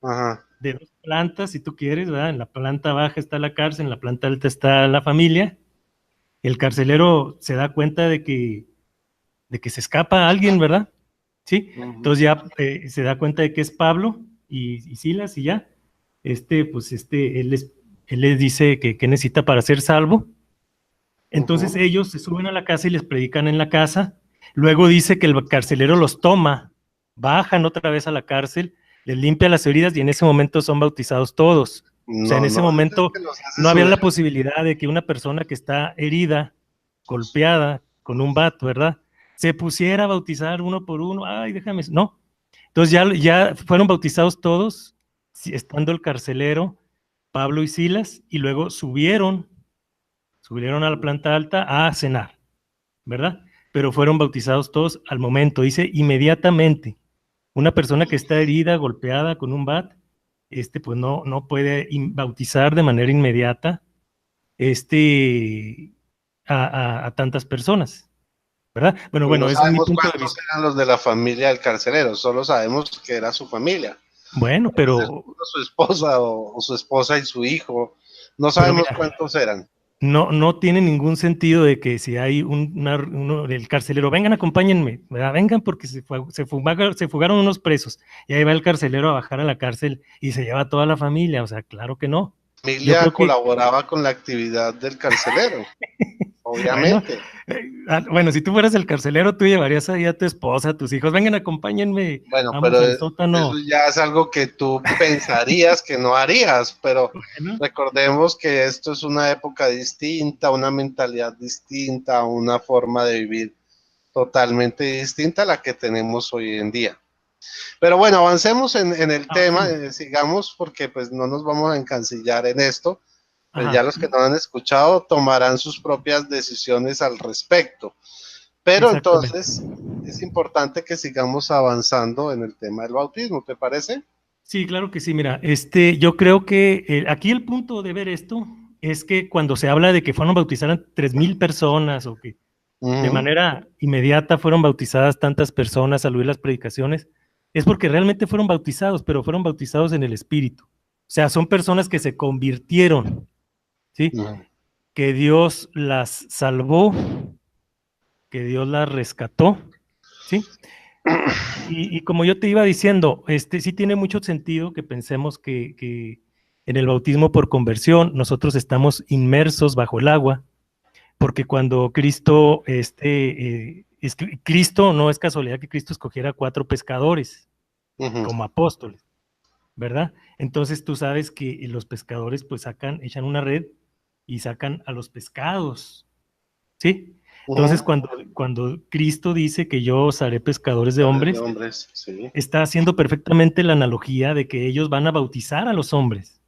Ajá. de 2 plantas, si tú quieres, ¿verdad? En la planta baja está la cárcel, en la planta alta está la familia. El carcelero se da cuenta de que se escapa alguien, ¿verdad? Sí. Entonces ya se da cuenta de que es Pablo y Silas y ya. Él les dice que necesita para ser salvo. Entonces ellos se suben a la casa y les predican en la casa. Luego dice que el carcelero los toma, bajan otra vez a la cárcel, les limpia las heridas y en ese momento son bautizados todos. O sea, en ese momento no había la posibilidad de que una persona que está herida, golpeada con un bat, ¿verdad? Se pusiera a bautizar uno por uno. Ay, déjame. No. Entonces ya fueron bautizados todos, estando el carcelero, Pablo y Silas, y luego subieron a la planta alta a cenar, ¿verdad? Pero fueron bautizados todos al momento, dice inmediatamente. Una persona que está herida, golpeada con un bat, pues no puede bautizar de manera inmediata a tantas personas, ¿verdad? Bueno, no ese es mi sabemos punto de cuántos vista. eran los de la familia del carcelero, solo sabemos que era su familia. Bueno, pero su esposa o su esposa y su hijo, no sabemos cuántos eran. No tiene ningún sentido de que si hay el carcelero, vengan, acompáñenme, ¿verdad? Vengan porque se fugaron unos presos y ahí va el carcelero a bajar a la cárcel y se lleva a toda la familia, o sea, claro que no. La familia colaboraba con la actividad del carcelero, obviamente. Bueno, si tú fueras el carcelero, tú llevarías ahí a tu esposa, a tus hijos, vengan, acompáñenme, bueno, vamos pero al sótano. eso ya es algo que tú pensarías que no harías, pero recordemos que esto es una época distinta, una mentalidad distinta, una forma de vivir totalmente distinta a la que tenemos hoy en día. Pero bueno, avancemos en el tema, sigamos, porque pues no nos vamos a encasillar en esto. Pues ya los que no han escuchado tomarán sus propias decisiones al respecto. Pero entonces es importante que sigamos avanzando en el tema del bautismo, ¿te parece? Sí, claro que sí. Mira, yo creo que aquí el punto de ver esto es que cuando se habla de que fueron bautizadas 3,000 personas o que de manera inmediata fueron bautizadas tantas personas al oír las predicaciones, es porque realmente fueron bautizados, pero fueron bautizados en el Espíritu. O sea, son personas que se convirtieron, ¿sí? Que Dios las salvó, que Dios las rescató, ¿sí? Y como yo te iba diciendo, sí tiene mucho sentido que pensemos que en el bautismo por conversión nosotros estamos inmersos bajo el agua, porque cuando Cristo, Cristo, no es casualidad que Cristo escogiera 4 pescadores como apóstoles, ¿verdad? Entonces tú sabes que los pescadores pues echan una red y sacan a los pescados, ¿sí? Entonces cuando Cristo dice que yo os haré pescadores de hombres, sí, está haciendo perfectamente la analogía de que ellos van a bautizar a los hombres.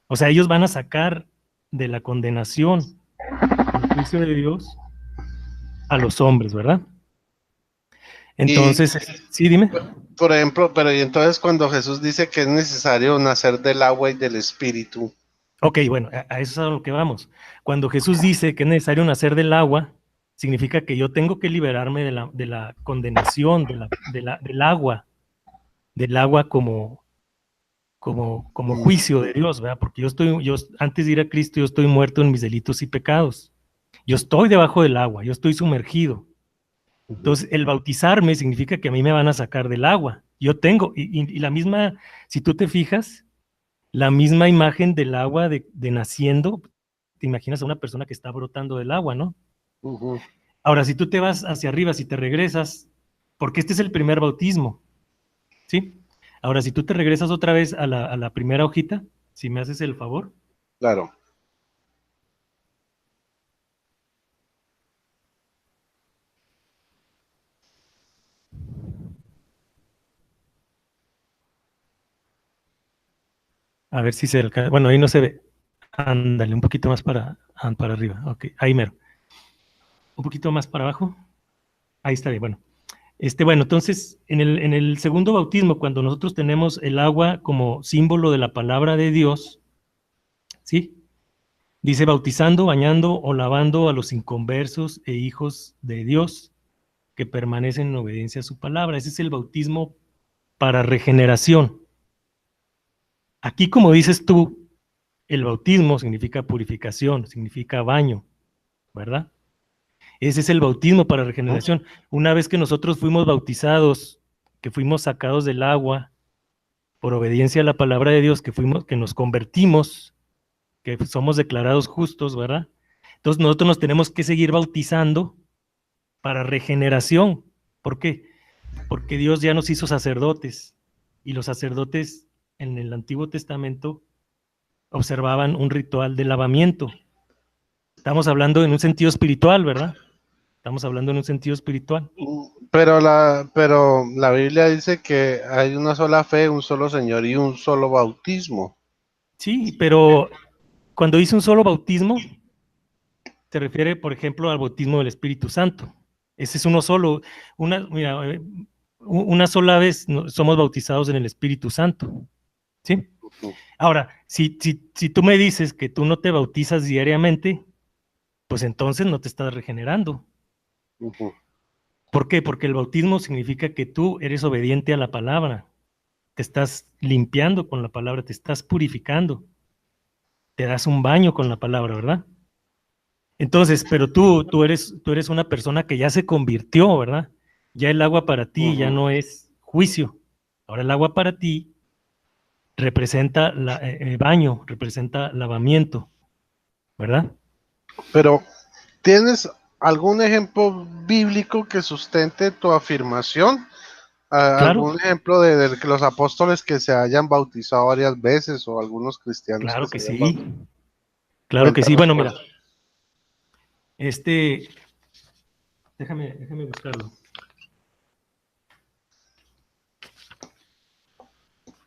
O sea, ellos van a sacar de la condenación, del juicio de Dios, a los hombres, ¿verdad? Entonces, sí, dime. Por ejemplo, pero y entonces cuando Jesús dice que es necesario nacer del agua y del espíritu. Ok, bueno, a eso es a lo que vamos. Cuando Jesús dice que es necesario nacer del agua, significa que yo tengo que liberarme de la condenación, del agua como juicio de Dios, ¿verdad? Porque antes de ir a Cristo, yo estoy muerto en mis delitos y pecados. Yo estoy debajo del agua, yo estoy sumergido. Entonces, el bautizarme significa que a mí me van a sacar del agua. Yo tengo, y la misma, si tú te fijas, la misma imagen del agua de naciendo, te imaginas a una persona que está brotando del agua, ¿no? Ahora, si tú te vas hacia arriba, si te regresas, porque este es el primer bautismo, ¿sí? Ahora, si tú te regresas otra vez a la primera hojita, si me haces el favor. Claro. A ver si se alcanza. Bueno, ahí no se ve. Ándale, un poquito más para arriba. Ok, ahí mero. Un poquito más para abajo. Ahí está bien, bueno. Bueno, entonces, en el segundo bautismo, cuando nosotros tenemos el agua como símbolo de la palabra de Dios, ¿sí? Dice, bautizando, bañando o lavando a los inconversos e hijos de Dios que permanecen en obediencia a su palabra. Ese es el bautismo para regeneración. Aquí, como dices tú, el bautismo significa purificación, significa baño, ¿verdad? Ese es el bautismo para regeneración. Una vez que nosotros fuimos bautizados, que fuimos sacados del agua, por obediencia a la palabra de Dios, que nos convertimos, que somos declarados justos, ¿verdad? Entonces nosotros nos tenemos que seguir bautizando para regeneración. ¿Por qué? Porque Dios ya nos hizo sacerdotes, y los sacerdotes en el Antiguo Testamento observaban un ritual de lavamiento. Estamos hablando en un sentido espiritual, ¿verdad? Estamos hablando en un sentido espiritual. Pero la Biblia dice que hay una sola fe, un solo Señor y un solo bautismo. Sí, pero cuando dice un solo bautismo, se refiere, por ejemplo, al bautismo del Espíritu Santo. Ese es uno solo. Una sola vez somos bautizados en el Espíritu Santo. ¿Sí? Ahora, si tú me dices que tú no te bautizas diariamente, pues entonces no te estás regenerando. ¿Por qué? Porque el bautismo significa que tú eres obediente a la palabra, te estás limpiando con la palabra, te estás purificando, te das un baño con la palabra, ¿verdad? Entonces, pero tú eres una persona que ya se convirtió, ¿verdad? Ya el agua para ti ya no es juicio. Ahora el agua para ti representa baño, representa lavamiento, ¿verdad? Pero, ¿tienes algún ejemplo bíblico que sustente tu afirmación? Claro, ¿Algún ejemplo de los apóstoles que se hayan bautizado varias veces o algunos cristianos que claro se que hayan sí, bautizado? claro que sí. Cuéntanos, Bueno, pues. mira, déjame buscarlo.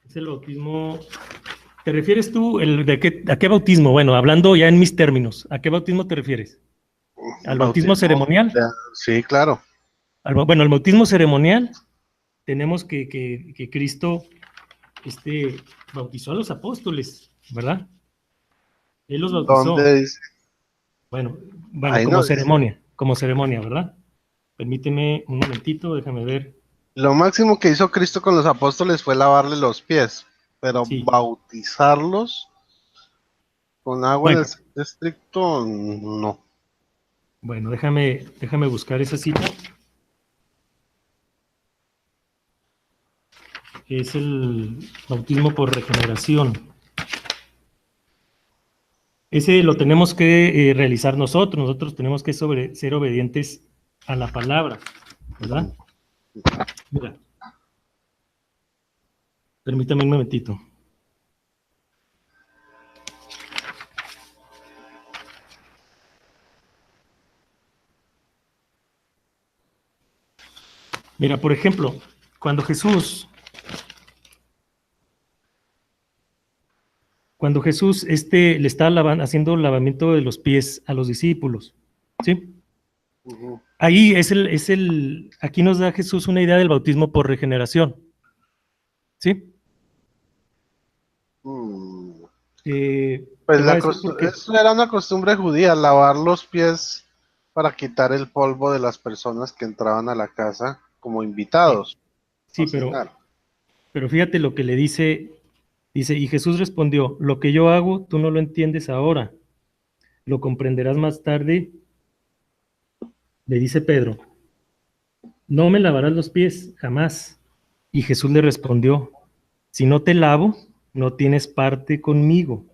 Es el bautismo. ¿Te refieres tú a qué bautismo? Bueno, hablando ya en mis términos, ¿a qué bautismo te refieres? ¿Al bautismo Bautismo. ceremonial? Sí, claro. Bueno, el bautismo ceremonial tenemos que Cristo bautizó a los apóstoles, ¿verdad? Él los bautizó. ¿Dónde dice? Bueno, Ahí no dice. como ceremonia, ¿verdad? Permíteme un momentito, déjame ver. Lo máximo que hizo Cristo con los apóstoles fue lavarle los pies, pero Sí, bautizarlos con agua en el bueno, sentido estricto, no. bueno, déjame buscar esa cita. Es el bautismo por regeneración. Ese lo tenemos que realizar nosotros tenemos que ser obedientes a la palabra, ¿verdad? Mira, permítame un momentito. Mira, por ejemplo, cuando Jesús le está haciendo lavamiento de los pies a los discípulos, ¿sí? Ahí aquí nos da Jesús una idea del bautismo por regeneración, ¿sí? Pues Te voy a decir por qué. eso era una costumbre judía, lavar los pies para quitar el polvo de las personas que entraban a la casa como Sí, invitados a sí, cenar. pero fíjate lo que le dice, y Jesús respondió, lo que yo hago, tú no lo entiendes ahora, lo comprenderás más tarde, le dice Pedro, no me lavarás los pies, jamás. Y Jesús le respondió, si no te lavo, no tienes parte conmigo.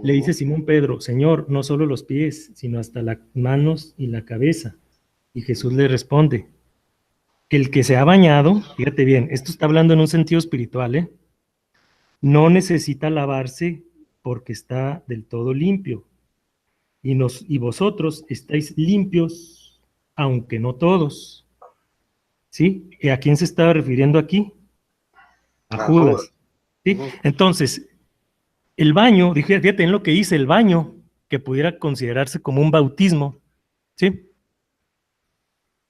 Le dice Simón Pedro, Señor, no solo los pies, sino hasta las manos y la cabeza. Y Jesús le responde, el que se ha bañado, fíjate bien, esto está hablando en un sentido espiritual, no necesita lavarse porque está del todo limpio. Y vosotros estáis limpios, aunque no todos. ¿Sí? ¿Y a quién se estaba refiriendo aquí? A A Judas. Judas. ¿Sí? Entonces, el baño, fíjate en lo que dice el baño, que pudiera considerarse como un bautismo, ¿sí?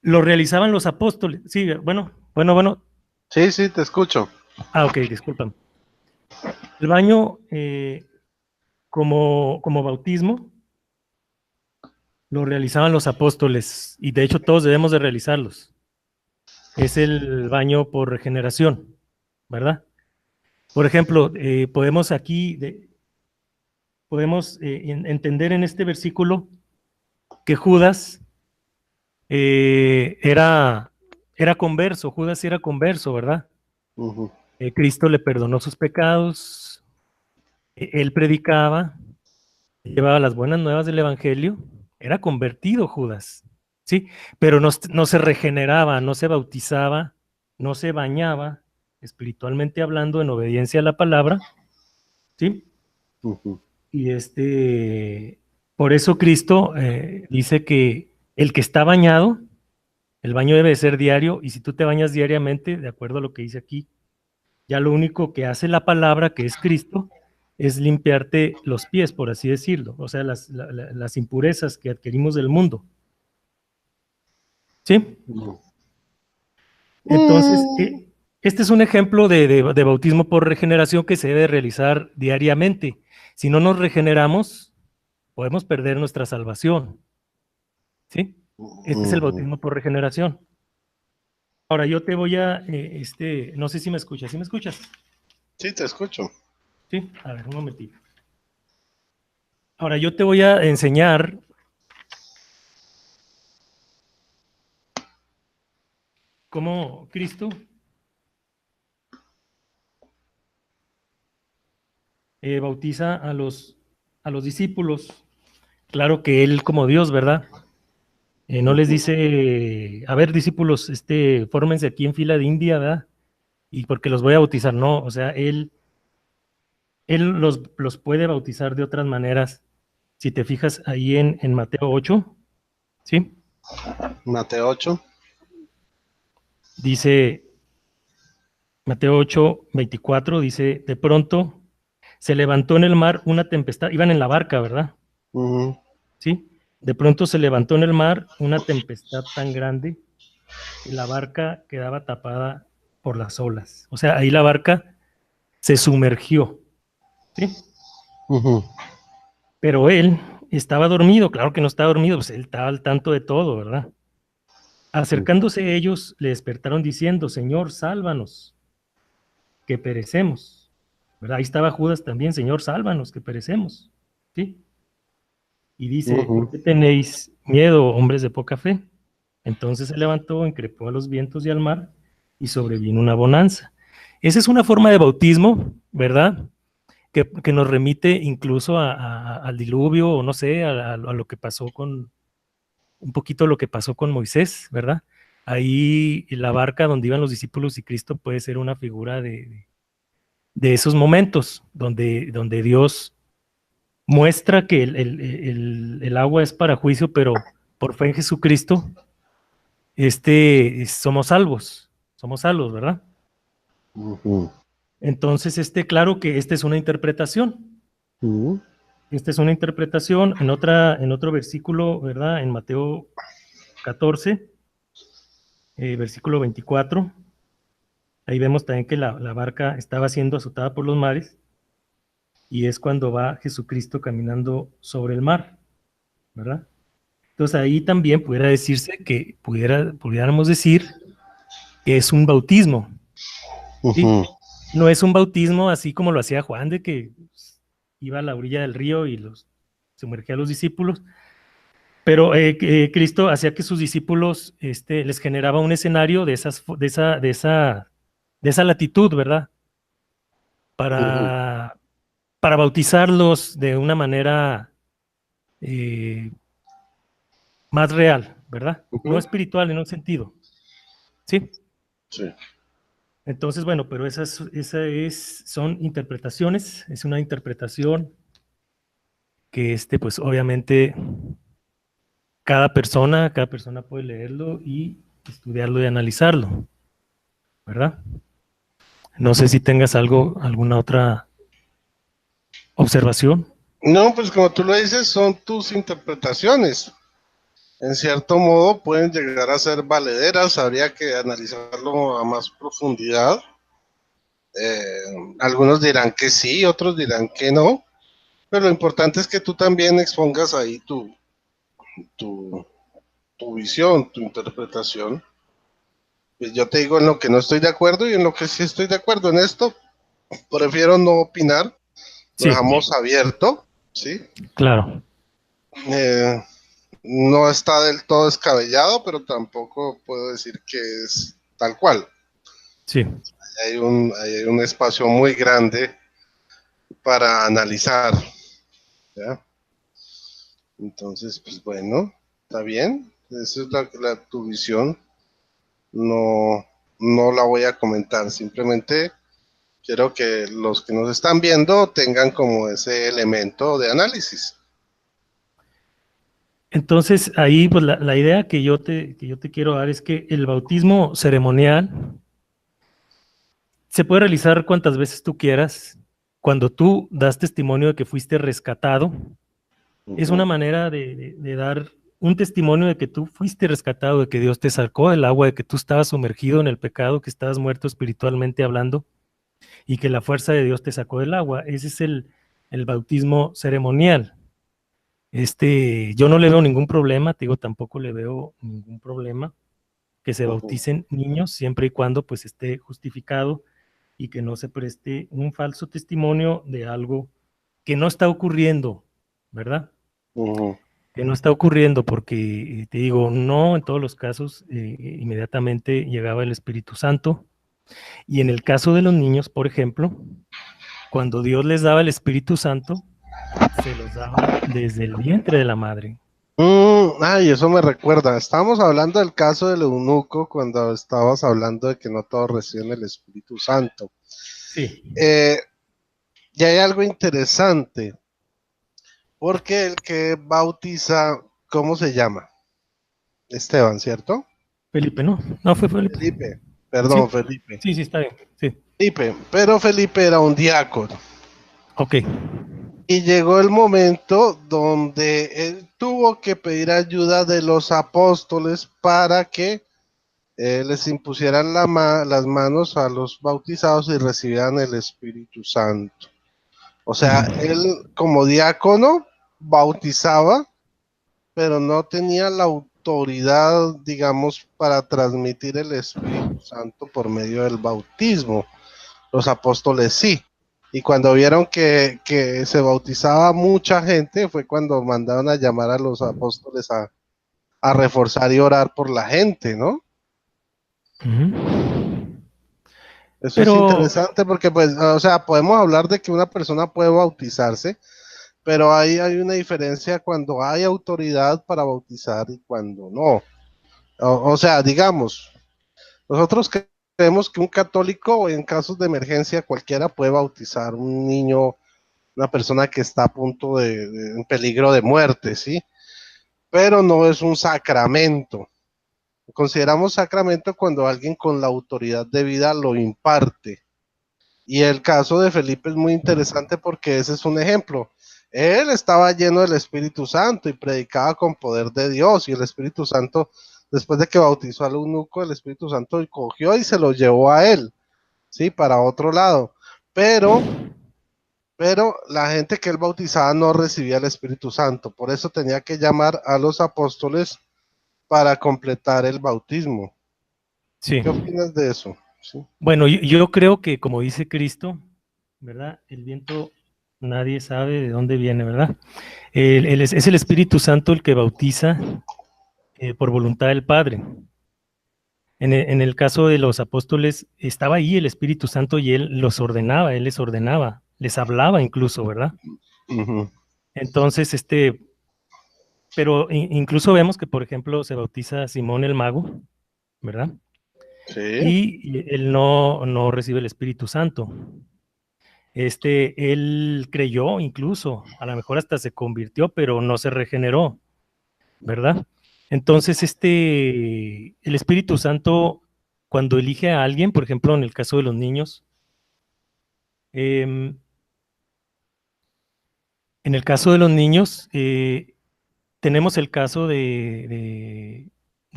Lo realizaban los apóstoles. Sí, bueno. Sí, sí, te escucho. Ok, disculpan. El baño como bautismo lo realizaban los apóstoles y de hecho todos debemos de realizarlos. Es el baño por regeneración, ¿verdad? Por ejemplo, podemos entender en este versículo que Judas era converso, Judas era converso, ¿verdad? Ujú. Cristo le perdonó sus pecados, él predicaba, llevaba las buenas nuevas del Evangelio, era convertido Judas, ¿sí? Pero no se regeneraba, no se bautizaba, no se bañaba, espiritualmente hablando, en obediencia a la palabra, ¿sí? Ujú. Y por eso Cristo dice que el que está bañado, el baño debe ser diario, y si tú te bañas diariamente, de acuerdo a lo que dice aquí, ya lo único que hace la palabra, que es Cristo, es limpiarte los pies, por así decirlo, o sea, las impurezas que adquirimos del mundo. ¿Sí? Entonces, este es un ejemplo de bautismo por regeneración que se debe realizar diariamente. Si no nos regeneramos, podemos perder nuestra salvación. ¿Sí? Este es el Ujú. bautismo por regeneración. Ahora yo te voy no sé si me escuchas. ¿Sí me escuchas? Sí, te escucho. Sí, a ver, un momentito. Ahora yo te voy a enseñar cómo Cristo bautiza a los discípulos. Claro que él como Dios, ¿verdad? No les dice, a ver, discípulos, fórmense aquí en fila de India, ¿verdad? Y porque los voy a bautizar, no, o sea, él los puede bautizar de otras maneras. Si te fijas ahí en Mateo 8, ¿sí? Mateo 8. Dice, Mateo 8:24, dice, de pronto se levantó en el mar una tempestad, iban en la barca, ¿verdad? Ujú. ¿Sí? De pronto se levantó en el mar una tempestad tan grande que la barca quedaba tapada por las olas. O sea, ahí la barca se sumergió, ¿sí? Ujú. Pero él estaba dormido, claro que no estaba dormido, pues él estaba al tanto de todo, ¿verdad? Acercándose ellos, le despertaron diciendo, Señor, sálvanos, que perecemos. ¿Verdad? Ahí estaba Judas también, Señor, sálvanos, que perecemos. ¿Sí? Y dice, ¿por Ujú. qué tenéis miedo, hombres de poca fe? Entonces se levantó, increpó a los vientos y al mar, y sobrevino una bonanza. Esa es una forma de bautismo, ¿verdad? Que nos remite incluso al diluvio, o no sé, a lo que pasó un poquito lo que pasó con Moisés, ¿verdad? Ahí la barca donde iban los discípulos y Cristo puede ser una figura de esos momentos donde Dios muestra que el agua es para juicio, pero por fe en Jesucristo, somos salvos, ¿verdad? Ujú. Entonces, claro que esta es una interpretación. Ujú. Esta es una interpretación en otro versículo, ¿verdad? En Mateo 14, versículo 24. Ahí vemos también que la barca estaba siendo azotada por los mares y es cuando va Jesucristo caminando sobre el mar, ¿verdad? Entonces ahí también pudiera decirse que pudiéramos decir que es un bautismo, ¿sí? Ujú. No es un bautismo así como lo hacía Juan, de que iba a la orilla del río y sumergía a los discípulos, pero Cristo hacía que sus discípulos les generaba un escenario de esa latitud, ¿verdad? Ujú. Para, para bautizarlos de una manera eh, más real, ¿verdad? No Ujú. espiritual en un sentido, ¿sí? Sí. Entonces, bueno, pero son interpretaciones, es una interpretación que pues obviamente cada persona puede leerlo y estudiarlo y analizarlo, ¿verdad? No sé si tengas alguna otra observación. No, pues como tú lo dices, son tus interpretaciones. en cierto modo pueden llegar a ser valederas, habría que analizarlo a más profundidad. Algunos dirán que sí, otros dirán que no, pero lo importante es que tú también expongas ahí tu, tu visión, tu interpretación. Pues yo te digo en lo que no estoy de acuerdo y en lo que sí estoy de acuerdo. En esto prefiero no opinar, lo Sí, dejamos abierto, ¿sí? claro. Eh, no está del todo descabellado, pero tampoco puedo decir que es tal cual. Sí. Hay un espacio muy grande para analizar, ¿ya? Entonces, pues bueno, está bien. Esa es tu visión. No, no la voy a comentar. Simplemente quiero que los que nos están viendo tengan como ese elemento de análisis. Entonces, ahí, pues la idea que yo te quiero dar es que el bautismo ceremonial se puede realizar cuantas veces tú quieras. Cuando tú das testimonio de que fuiste rescatado, es una Ujú, manera de dar un testimonio de que tú fuiste rescatado, de que Dios te sacó del agua, de que tú estabas sumergido en el pecado, que estabas muerto espiritualmente hablando y que la fuerza de Dios te sacó del agua. Ese es el bautismo ceremonial. Yo no le veo ningún problema, te digo, tampoco le veo ningún problema que se ujú, bauticen niños siempre y cuando pues esté justificado y que no se preste un falso testimonio de algo que no está ocurriendo, ¿verdad? ujú, Que no está ocurriendo porque, te digo, no en todos los casos inmediatamente llegaba el Espíritu Santo. Y en el caso de los niños, por ejemplo, cuando Dios les daba el Espíritu Santo, se los daba desde el vientre de la madre. Ay, eso me recuerda. Estábamos hablando del caso del eunuco cuando estabas hablando de que no todos reciben el Espíritu Santo. Sí. Eh, y hay algo interesante, porque el que bautiza, ¿cómo se llama? Esteban, ¿cierto? Felipe, ¿no? No fue Felipe. Felipe, Sí, perdón, Felipe. sí, sí, está bien. Sí. Felipe, pero Felipe era un diácono. Ok. Y llegó el momento donde él tuvo que pedir ayuda de los apóstoles para que les impusieran las manos a los bautizados y recibieran el Espíritu Santo. O sea, Ujú. él como diácono bautizaba, pero no tenía la autoridad, digamos, para transmitir el Espíritu Santo por medio del bautismo. Los apóstoles sí. Y cuando vieron que se bautizaba mucha gente, fue cuando mandaron a llamar a los apóstoles a reforzar y orar por la gente, ¿no? Ujú. Eso es Pero, interesante porque, pues, o sea, podemos hablar de que una persona puede bautizarse, pero ahí hay una diferencia cuando hay autoridad para bautizar y cuando no. O sea, digamos, nosotros creemos que un católico en casos de emergencia cualquiera puede bautizar un niño, una persona que está a punto en peligro de muerte, ¿sí? Pero no es un sacramento. Consideramos sacramento cuando alguien con la autoridad de vida lo imparte. Y el caso de Felipe es muy interesante porque ese es un ejemplo. Él estaba lleno del Espíritu Santo y predicaba con poder de Dios y el Espíritu Santo, después de que bautizó al eunuco, el Espíritu Santo cogió y se lo llevó a él, ¿sí? Para otro lado. Pero, pero la gente que él bautizaba no recibía el Espíritu Santo. Por eso tenía que llamar a los apóstoles para completar el bautismo. sí. ¿Qué opinas de eso? ¿Sí? Bueno, yo creo que como dice Cristo, ¿verdad? El viento nadie sabe de dónde viene, ¿verdad? Es el Espíritu Santo el que bautiza por voluntad del Padre. En el caso de los apóstoles, estaba ahí el Espíritu Santo y él los ordenaba, él les ordenaba, les hablaba incluso, ¿verdad? Ujú. Entonces, pero incluso vemos que, por ejemplo, se bautiza a Simón el mago, ¿verdad? Sí. Y él no recibe el Espíritu Santo. Él creyó incluso, a lo mejor hasta se convirtió, pero no se regeneró, ¿verdad? Entonces, el Espíritu Santo, cuando elige a alguien, por ejemplo, en el caso de los niños, em, en el caso de los niños, tenemos el caso de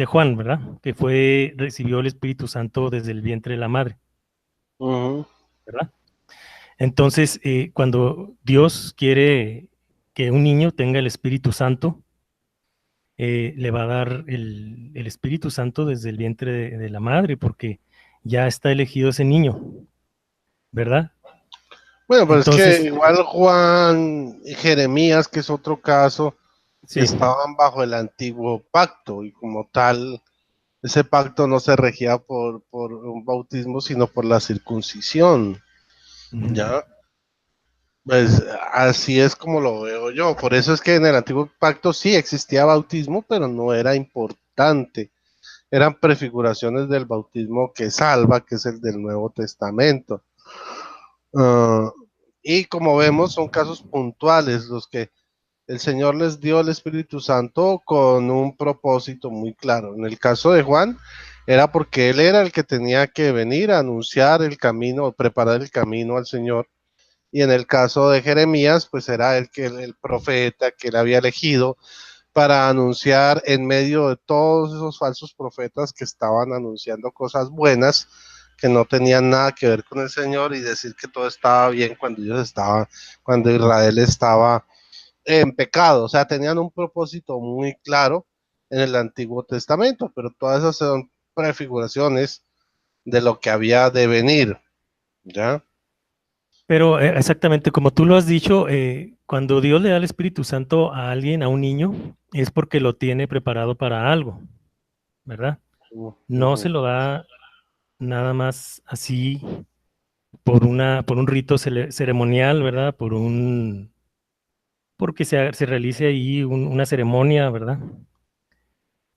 Juan, ¿verdad? Que recibió el Espíritu Santo desde el vientre de la madre, ¿verdad? Entonces, cuando Dios quiere que un niño tenga el Espíritu Santo, le va a dar el Espíritu Santo desde el vientre de la madre, porque ya está elegido ese niño, ¿verdad? Bueno, pero es que Entonces, igual Juan y Jeremías, que es otro caso, sí. estaban bajo el antiguo pacto y como tal, ese pacto no se regía por un bautismo, sino por la circuncisión, ¿ya? Pues así es como lo veo yo. Por eso es que en el antiguo pacto sí existía bautismo, pero no era importante. Eran prefiguraciones del bautismo que salva, que es el del Nuevo Testamento. Ah, y como vemos, son casos puntuales los que el Señor les dio el Espíritu Santo con un propósito muy claro. En el caso de Juan, era porque él era el que tenía que venir a anunciar el camino, preparar el camino al Señor. Y en el caso de Jeremías, pues era el profeta que él había elegido para anunciar en medio de todos esos falsos profetas que estaban anunciando cosas buenas que no tenían nada que ver con el Señor y decir que todo estaba bien cuando Israel estaba en pecado. O sea, tenían un propósito muy claro en el Antiguo Testamento, pero todas esas son prefiguraciones de lo que había de venir, ¿ya? Pero exactamente como tú lo has dicho, cuando Dios le da el Espíritu Santo a alguien, a un niño, es porque lo tiene preparado para algo, ¿verdad? Uh No se -huh. lo da nada más así por un rito ceremonial, ¿verdad? Porque se realice ahí una ceremonia, ¿verdad?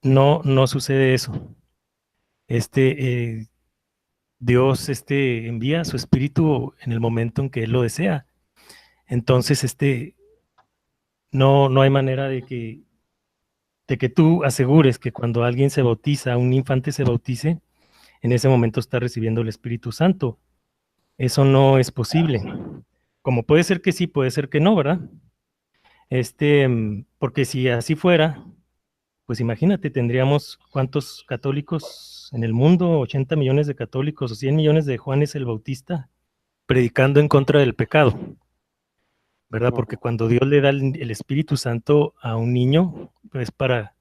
No, no sucede eso. Este, Dios, envía su espíritu en el momento en que Él lo desea. Entonces, no hay manera de que tú asegures que cuando alguien se bautiza, un infante se bautice, en ese momento está recibiendo el Espíritu Santo. Eso no es posible. Como puede ser que sí, puede ser que no, ¿verdad? Porque si así fuera, pues imagínate, tendríamos cuántos católicos en el mundo, 80 millones de católicos o 100 millones de Juanes el Bautista, predicando en contra del pecado, ¿verdad? Uh Porque -huh. cuando Dios le da el Espíritu Santo a un niño, pues para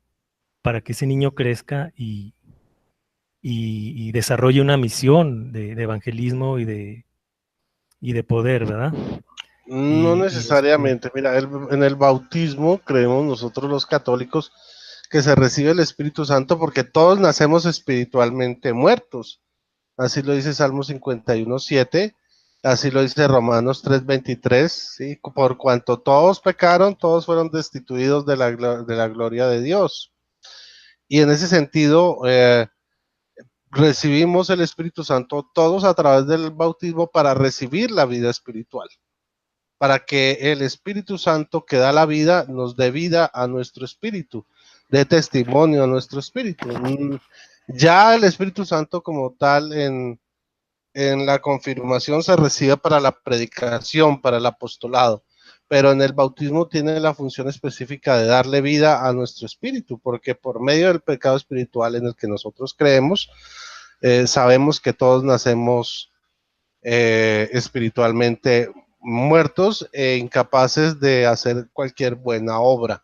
que ese niño crezca y desarrolle una misión de evangelismo y de poder, ¿verdad? No Y necesariamente, mira, en el bautismo creemos nosotros los católicos que se recibe el Espíritu Santo porque todos nacemos espiritualmente muertos. Así lo dice Salmo 51:7, así lo dice Romanos 3:23, ¿sí? Por cuanto todos pecaron, todos fueron destituidos de la gloria de Dios. Y en ese sentido, recibimos el Espíritu Santo todos a través del bautismo para recibir la vida espiritual, para que el Espíritu Santo que da la vida nos dé vida a nuestro espíritu, dé testimonio a nuestro espíritu. Ya el Espíritu Santo como tal en la confirmación se recibe para la predicación, para el apostolado, pero en el bautismo tiene la función específica de darle vida a nuestro espíritu, porque por medio del pecado espiritual en el que nosotros creemos, sabemos que todos nacemos espiritualmente muertos e incapaces de hacer cualquier buena obra.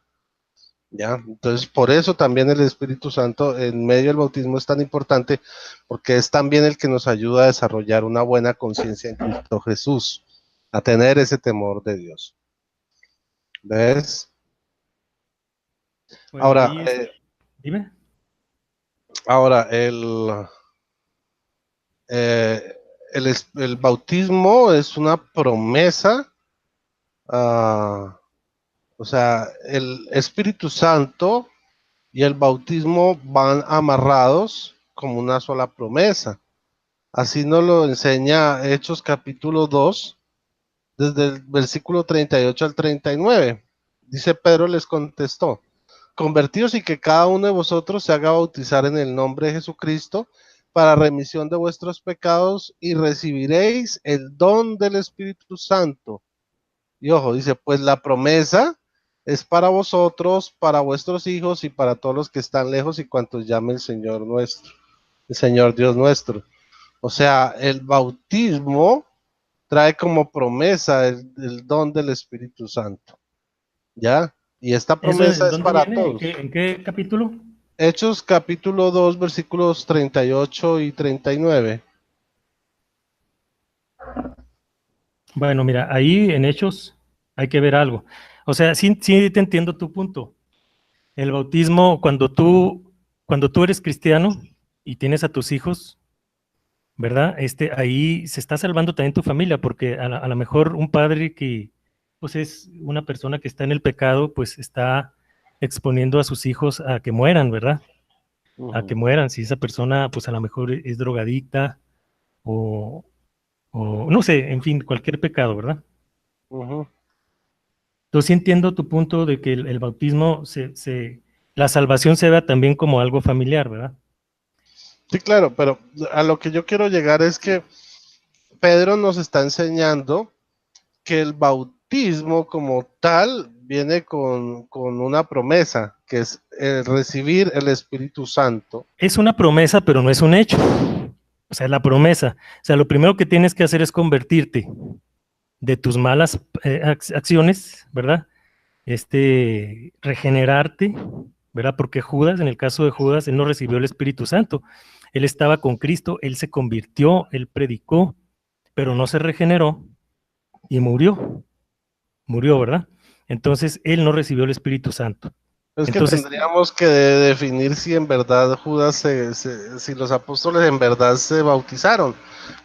¿Ya? Entonces, por eso también el Espíritu Santo en medio del bautismo es tan importante, porque es también el que nos ayuda a desarrollar una buena conciencia en Cristo Jesús, a tener ese temor de Dios. ¿Ves? bueno, Ahora, ahí dime. ahora eh, el bautismo es una promesa, o sea, el Espíritu Santo y el bautismo van amarrados como una sola promesa. Así nos lo enseña Hechos capítulo 2, desde el versículo 38 al 39. Dice Pedro les contestó, convertidos y que cada uno de vosotros se haga bautizar en el nombre de Jesucristo para remisión de vuestros pecados y recibiréis el don del Espíritu Santo. Y ojo, dice, pues la promesa es para vosotros, para vuestros hijos y para todos los que están lejos y cuantos llame el Señor nuestro, el Señor Dios nuestro. O sea, el bautismo trae como promesa el don del Espíritu Santo, ¿ya? Y esta ¿Eso promesa en es dónde para viene? todos. En qué capítulo? Hechos capítulo 2, versículos 38 y 39. Bueno, mira, ahí en Hechos hay que ver algo. O sea, sí, sí te entiendo tu punto. El bautismo, cuando tú eres cristiano y tienes a tus hijos, ¿verdad? Ahí se está salvando también tu familia, porque a lo mejor un padre que pues es una persona que está en el pecado, pues está exponiendo a sus hijos a que mueran, ¿verdad? A que mueran. Si esa persona, pues a lo mejor es drogadicta o, o no sé, en fin, cualquier pecado, ¿verdad? Entonces sí entiendo tu punto de que el bautismo, la salvación se vea también como algo familiar, ¿verdad? Sí, claro, pero a lo que yo quiero llegar es que Pedro nos está enseñando que el bautismo como tal viene con una promesa, que es recibir el Espíritu Santo. Es una promesa, pero no es un hecho. O sea, la promesa. O sea, lo primero que tienes que hacer es convertirte de tus malas acciones, ¿verdad? Regenerarte, ¿verdad? Porque Judas, en el caso de Judas, él no recibió el Espíritu Santo. Él estaba con Cristo, él se convirtió, él predicó, pero no se regeneró y murió, ¿verdad? Entonces, él no recibió el Espíritu Santo. Es que Entonces, tendríamos que definir si en verdad Judas, si los apóstoles en verdad se bautizaron,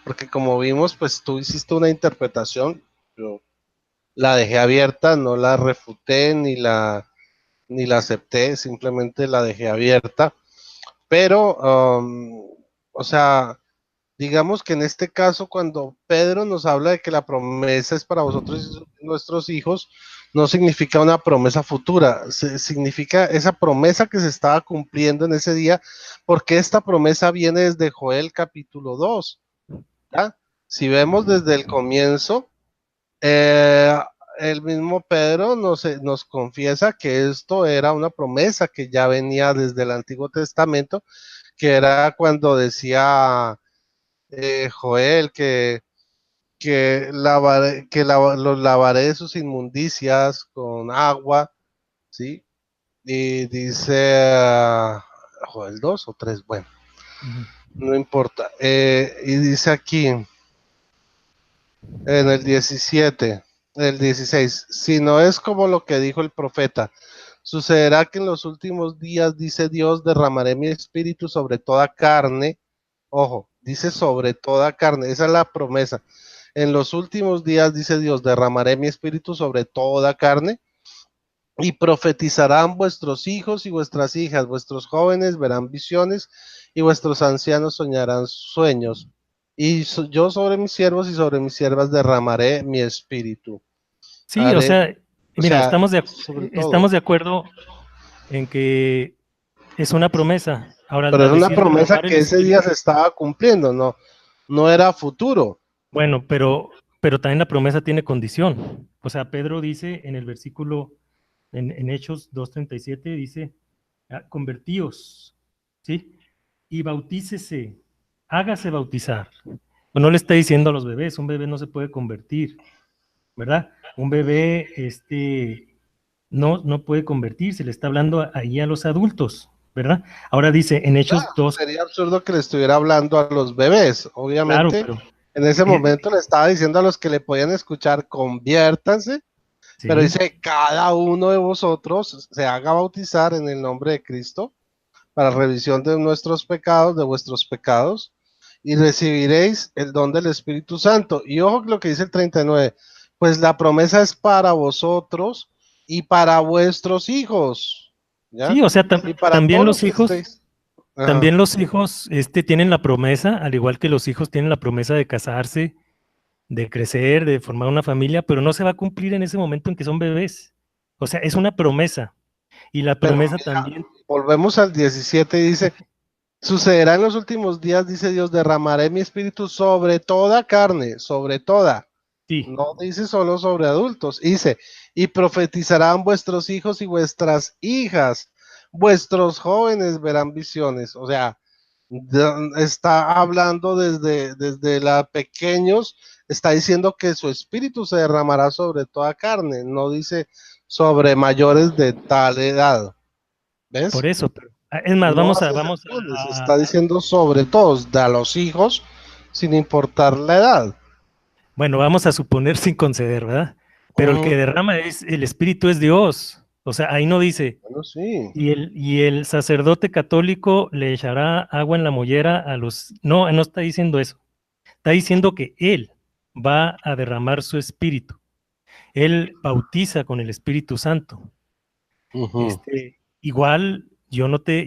porque como vimos, pues tú hiciste una interpretación, yo la dejé abierta, no la refuté ni la acepté, simplemente la dejé abierta, pero, o sea, digamos que en este caso, cuando Pedro nos habla de que la promesa es para vosotros y nuestros hijos, no significa una promesa futura, significa esa promesa que se estaba cumpliendo en ese día, porque esta promesa viene desde Joel capítulo 2. ¿Ya? Si vemos desde el comienzo, eh, el mismo Pedro nos confiesa que esto era una promesa que ya venía desde el Antiguo Testamento, que era cuando decía Joel los lavaré de sus inmundicias con agua, ¿sí? Y dice Joel 2 o 3, bueno, no importa. Y dice aquí en el 17, el 16, si no es como lo que dijo el profeta, sucederá que en los últimos días, dice Dios, derramaré mi espíritu sobre toda carne. Ojo, dice sobre toda carne, esa es la promesa. En los últimos días, dice Dios, derramaré mi espíritu sobre toda carne y profetizarán vuestros hijos y vuestras hijas, vuestros jóvenes verán visiones y vuestros ancianos soñarán sueños. Y yo sobre mis siervos y sobre mis siervas derramaré mi espíritu. sí, o Haré, sea, o mira, sea, sobre todo. estamos de acuerdo en que es una promesa. Ahora, Pero es al una decir promesa derramar el que ese día Espíritu, se estaba cumpliendo, no era futuro. bueno, pero también la promesa tiene condición. O sea, Pedro dice en el versículo, en Hechos 2:37, dice, convertíos, ¿sí? Y bautícese, hágase bautizar. Pues no le está diciendo a los bebés, un bebé no se puede convertir, ¿verdad? Un bebé, no puede convertirse, le está hablando ahí a los adultos, ¿verdad? Ahora dice en Hechos 2, Sería absurdo que le estuviera hablando a los bebés. claro, Obviamente, pero en ese eh, momento le estaba diciendo a los que le podían escuchar, conviértanse, pero sí, dice, cada uno de vosotros se haga bautizar en el nombre de Cristo para revisión de nuestros pecados, de vuestros pecados, y recibiréis el don del Espíritu Santo. Y ojo lo que dice el 39, pues la promesa es para vosotros y para vuestros hijos, ¿ya? sí, o sea, Y para todos los que estéis. Ajá. también los hijos, tienen la promesa, al igual que los hijos tienen la promesa de casarse, de crecer, de formar una familia, pero no se va a cumplir en ese momento en que son bebés. O sea, es una promesa. Y la Pero promesa mira, también, volvemos al 17 y dice, sucederá en los últimos días, dice Dios, derramaré mi espíritu sobre toda carne, sobre toda. sí, No dice solo sobre adultos, dice, y profetizarán vuestros hijos y vuestras hijas, vuestros jóvenes verán visiones. O sea, está hablando desde la pequeños, está diciendo que su espíritu se derramará sobre toda carne, no dice sobre mayores de tal edad. ¿Ves? Por eso, pero, es más, No vamos a, hace vamos secundes, a, está diciendo sobre todos, de a los hijos, sin importar la edad. bueno, vamos a suponer sin conceder, ¿verdad? Pero el que derrama es, el Espíritu es Dios. O sea, ahí no dice, Bueno, sí. y el sacerdote católico le echará agua en la mollera a los... No, no está diciendo eso. Está diciendo que Él va a derramar su Espíritu. Él bautiza con el Espíritu Santo. Igual, yo no te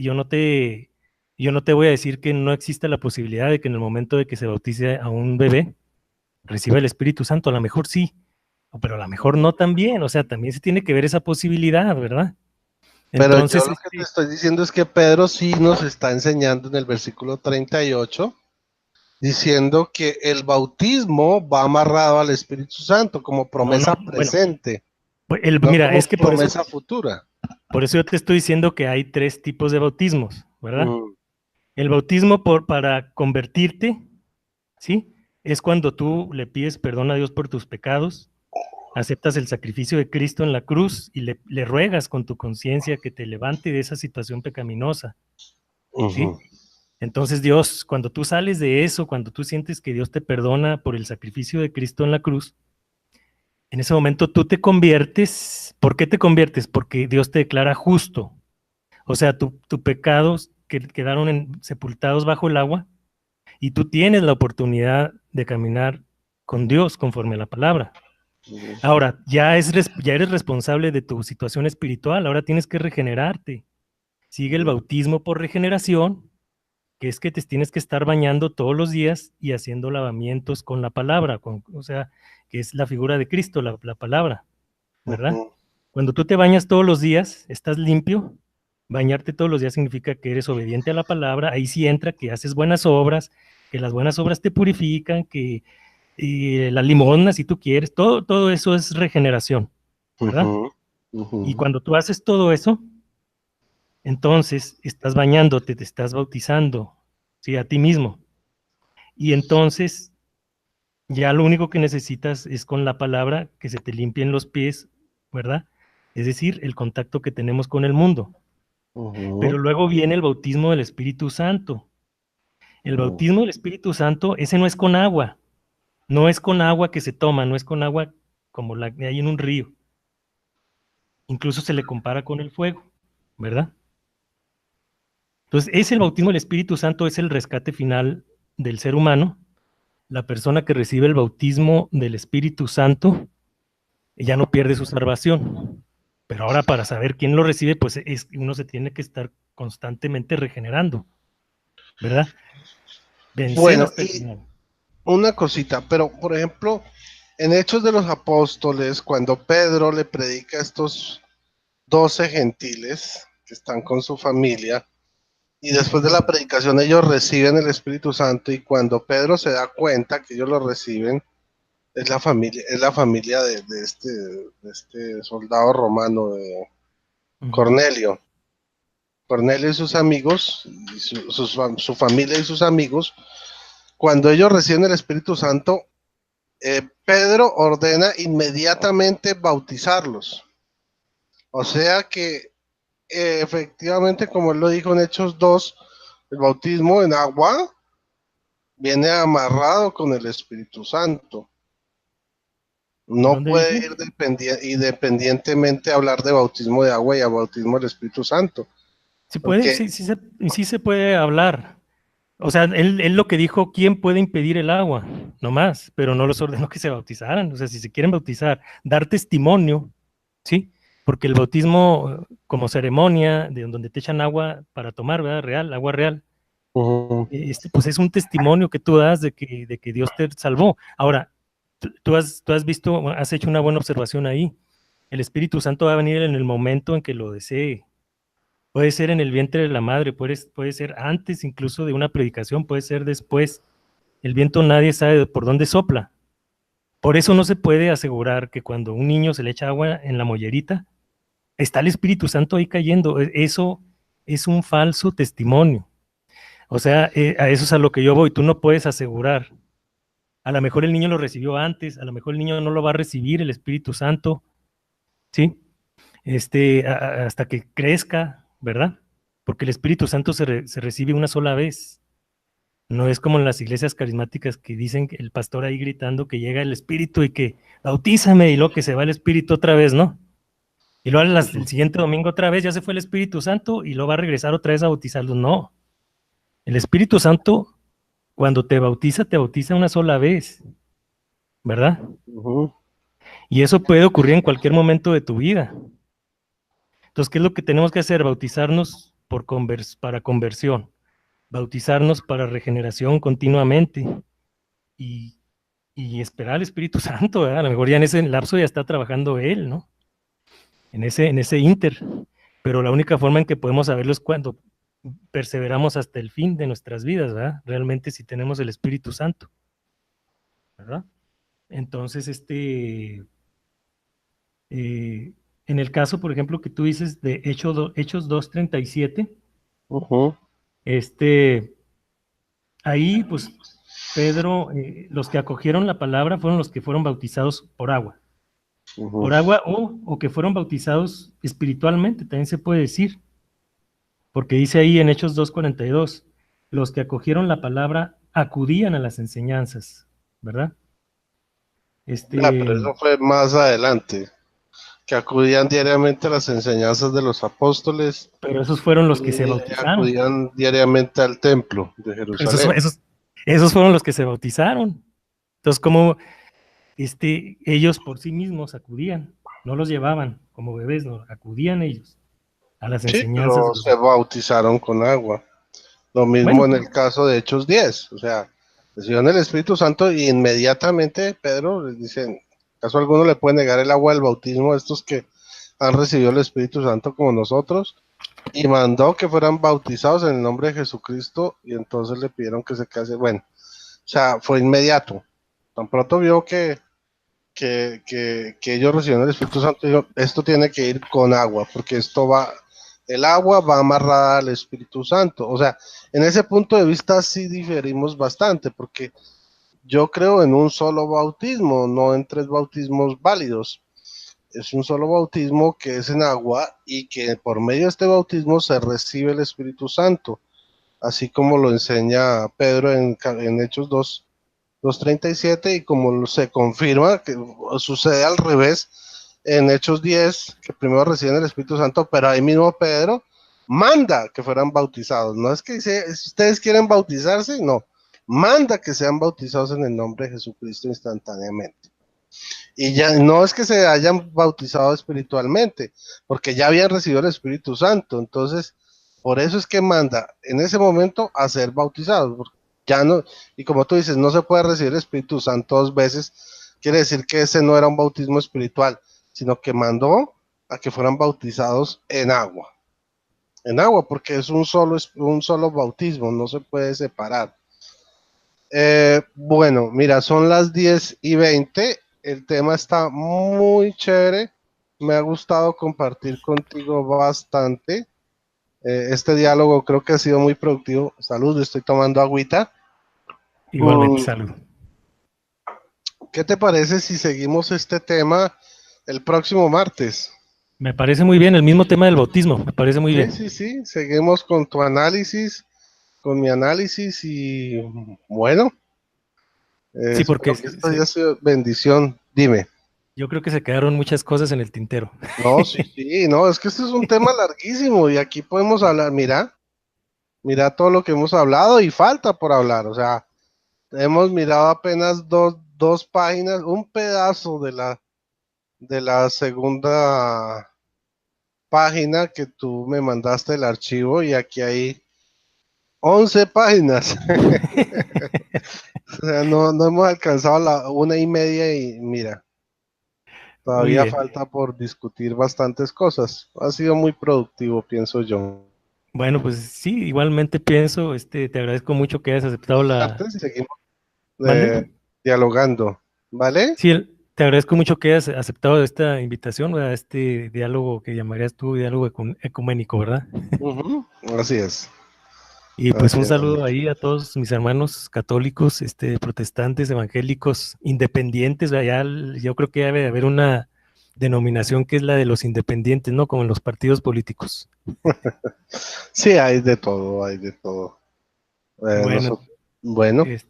voy a decir que no existe la posibilidad de que en el momento de que se bautice a un bebé, reciba el Espíritu Santo. A lo mejor sí, pero a lo mejor no también. O sea, también se tiene que ver esa posibilidad, ¿verdad? Pero yo Entonces, lo que te estoy diciendo es que Pedro sí nos está enseñando en el versículo 38, diciendo que el bautismo va amarrado al Espíritu Santo como no, no, promesa bueno, presente, pues, no mira, como es que promesa futura. por eso yo te estoy diciendo que hay tres tipos de bautismos, ¿verdad? Mm, El bautismo para convertirte, ¿sí? Es cuando tú le pides perdón a Dios por tus pecados, aceptas el sacrificio de Cristo en la cruz y le ruegas con tu conciencia que te levante de esa situación pecaminosa, ¿sí? ujú, Entonces Dios, cuando tú sales de eso, cuando tú sientes que Dios te perdona por el sacrificio de Cristo en la cruz, en ese momento tú te conviertes. ¿Por qué te conviertes? Porque Dios te declara justo. O sea, tus pecados que quedaron sepultados bajo el agua y tú tienes la oportunidad de caminar con Dios conforme a la palabra. ujú. Ahora, ya eres responsable de tu situación espiritual, ahora tienes que regenerarte. Sigue el bautismo por regeneración, que es que te tienes que estar bañando todos los días y haciendo lavamientos con la palabra, o sea, que es la figura de Cristo, la palabra, ¿verdad? Ujú. Cuando tú te bañas todos los días, estás limpio. Bañarte todos los días significa que eres obediente a la palabra. Ahí sí entra que haces buenas obras, que las buenas obras te purifican, que la limosna, si tú quieres, todo eso es regeneración, ¿verdad? Ujú, ujú, Y cuando tú haces todo eso, entonces estás bañándote, te estás bautizando, ¿sí? A ti mismo. Y entonces ya lo único que necesitas es con la palabra que se te limpien los pies, ¿verdad? Es decir, el contacto que tenemos con el mundo. Pero ujú, luego viene el bautismo del Espíritu Santo. El ujú, bautismo del Espíritu Santo, ese no es con agua, no es con agua que se toma, no es con agua como la que hay en un río. Incluso se le compara con el fuego, ¿verdad? Entonces, es el bautismo del Espíritu Santo, es el rescate final del ser humano. La persona que recibe el bautismo del Espíritu Santo ya no pierde su salvación. Pero ahora para saber quién lo recibe, pues uno se tiene que estar constantemente regenerando, ¿verdad? Vencer Bueno, hasta el y final. una cosita, pero por ejemplo, en Hechos de los Apóstoles, cuando Pedro le predica a estos 12 gentiles que están con su familia, y después de la predicación ellos reciben el Espíritu Santo, y cuando Pedro se da cuenta que ellos lo reciben, es la familia de este soldado romano, de Ujú. Cornelio. Cornelio y sus amigos, y su familia y sus amigos, cuando ellos reciben el Espíritu Santo, Pedro ordena inmediatamente bautizarlos. O sea que efectivamente, como él lo dijo en Hechos 2, el bautismo en agua viene amarrado con el Espíritu Santo. ¿En No dónde dice? puede ir independientemente hablar de bautismo de agua y a bautismo del Espíritu Santo. Sí puede, Porque, sí se puede hablar. O sea, él lo que dijo, ¿quién puede impedir el agua? No más, pero no los ordenó que se bautizaran. O sea, si se quieren bautizar, dar testimonio, ¿sí? Porque el bautismo como ceremonia, de donde te echan agua para tomar, ¿verdad? Real, agua real, pues es un testimonio que tú das de que Dios te salvó. Ahora, tú has visto, has hecho una buena observación ahí. El Espíritu Santo va a venir en el momento en que lo desee. Puede ser en el vientre de la madre, puede ser antes incluso de una predicación, puede ser después. El viento nadie sabe por dónde sopla. Por eso no se puede asegurar que cuando un niño se le echa agua en la mollerita, está el Espíritu Santo ahí cayendo. Eso es un falso testimonio. O sea, a eso es a lo que yo voy. Tú no puedes asegurar. A lo mejor el niño lo recibió antes, a lo mejor el niño no lo va a recibir el Espíritu Santo, ¿sí? Hasta que crezca, ¿verdad? Porque el Espíritu Santo se recibe una sola vez. No es como en las iglesias carismáticas que dicen que el pastor ahí gritando que llega el Espíritu y que bautízame y luego que se va el Espíritu otra vez, ¿no? Y luego el siguiente domingo otra vez ya se fue el Espíritu Santo y luego va a regresar otra vez a bautizarlos. No, el Espíritu Santo cuando te bautiza una sola vez, ¿verdad? Y eso puede ocurrir en cualquier momento de tu vida. Entonces, ¿qué es lo que tenemos que hacer? Bautizarnos para conversión, bautizarnos para regeneración continuamente y, y esperar al Espíritu Santo, ¿verdad? A lo mejor ya en ese lapso ya está trabajando Él, ¿no? En ese inter. Pero la única forma en que podemos saberlo es cuando perseveramos hasta el fin de nuestras vidas, ¿verdad? Realmente si tenemos el Espíritu Santo, ¿verdad? Entonces, en el caso, por ejemplo, que tú dices de Hechos 2:37, ahí, pues, Pedro, los que acogieron la palabra fueron los que fueron bautizados por agua. Por agua o que fueron bautizados espiritualmente, también se puede decir. Porque dice ahí en Hechos 2:42, los que acogieron la palabra acudían a las enseñanzas, ¿verdad? Pero eso fue más adelante, que acudían diariamente a las enseñanzas de los apóstoles. Pero esos fueron los que se bautizaron. Acudían diariamente al templo de Jerusalén. Esos fueron los que se bautizaron. Entonces, como ellos por sí mismos acudían, no los llevaban como bebés, no, acudían ellos a las enseñanzas. Pero se bautizaron con agua. Lo mismo en el caso de Hechos 10, o sea, recibieron el Espíritu Santo y inmediatamente Pedro les dice, ¿acaso alguno le puede negar el agua del bautismo a estos que han recibido el Espíritu Santo como nosotros? Y mandó que fueran bautizados en el nombre de Jesucristo y entonces le pidieron que se case. Bueno, o sea, fue inmediato. Tan pronto vio que ellos recibieron el Espíritu Santo, dijo, esto tiene que ir con agua, porque el agua va amarrada al Espíritu Santo. O sea, en ese punto de vista sí diferimos bastante, porque yo creo en un solo bautismo, no en 3 bautismos válidos. Es un solo bautismo que es en agua y que por medio de este bautismo se recibe el Espíritu Santo, así como lo enseña Pedro en Hechos 2:37 y como se confirma que sucede al revés en Hechos 10, que primero reciben el Espíritu Santo, pero ahí mismo Pedro manda que fueran bautizados. No es que dice, si ustedes quieren bautizarse, no. Manda que sean bautizados en el nombre de Jesucristo instantáneamente. Y ya no es que se hayan bautizado espiritualmente, porque ya habían recibido el Espíritu Santo. Entonces, por eso es que manda en ese momento a ser bautizados. Ya no, y como tú dices, no se puede recibir el Espíritu Santo 2 veces. Quiere decir que ese no era un bautismo espiritual, sino que mandó a que fueran bautizados en agua. En agua, porque es un solo bautismo, no se puede separar. Bueno, mira, son las 10:20. El tema está muy chévere. Me ha gustado compartir contigo bastante. Este diálogo creo que ha sido muy productivo. Salud, estoy tomando agüita. Igualmente, salud. ¿Qué te parece si seguimos este tema el próximo martes? Me parece muy bien, el mismo tema del bautismo, me parece muy bien. Sí, seguimos con tu análisis, con mi análisis y bueno. Sí, porque esto ya ha sido bendición. Dime. Yo creo que se quedaron muchas cosas en el tintero. No, sí, no, es que este es un tema larguísimo y aquí podemos hablar, mira todo lo que hemos hablado y falta por hablar, o sea, hemos mirado apenas dos páginas, un pedazo de la segunda página que tú me mandaste el archivo y aquí hay 11 páginas. O sea, no hemos alcanzado la 1:30 y mira, todavía falta por discutir bastantes cosas. Ha sido muy productivo, pienso yo. Bueno, pues sí, igualmente pienso, te agradezco mucho que hayas aceptado la... Seguimos dialogando. ¿vale? Sí, te agradezco mucho que hayas aceptado esta invitación, ¿verdad? Este diálogo que llamarías tú diálogo ecuménico, ¿verdad? Ujú, así es, Y pues así un es, saludo hermano. ahí a todos mis hermanos católicos, protestantes, evangélicos, independientes, ¿verdad? Yo creo que debe haber una denominación que es la de los independientes, ¿no? Como en los partidos políticos. Sí, hay de todo, hay de todo. Bueno, Bueno, es-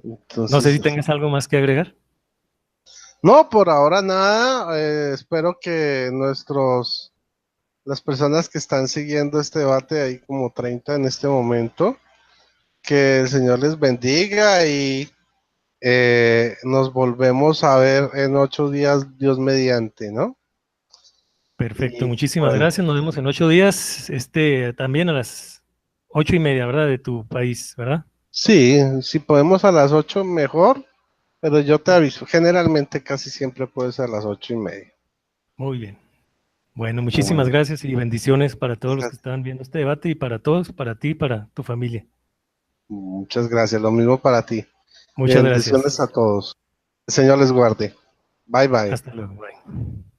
no sé entonces, si tengas algo más que agregar. no, por ahora nada. Espero que las personas que están siguiendo este debate, hay como 30 en este momento, que el Señor les bendiga y nos volvemos a ver en 8 días, Dios mediante, ¿no? Perfecto, Y muchísimas bueno, gracias. Nos vemos en 8 días, también a las 8:30, ¿verdad? De tu país, ¿verdad? sí, si podemos a las 8 mejor, pero yo te aviso, generalmente casi siempre puede ser a las 8:30. Muy bien. Bueno, muchísimas Bueno, gracias y bendiciones para todos los que gracias. están viendo este debate y para todos, para ti y para tu familia. Muchas gracias, lo mismo para ti. Muchas Bendiciones a gracias. todos. El Señor les guarde. Bye bye. Hasta luego. Bye.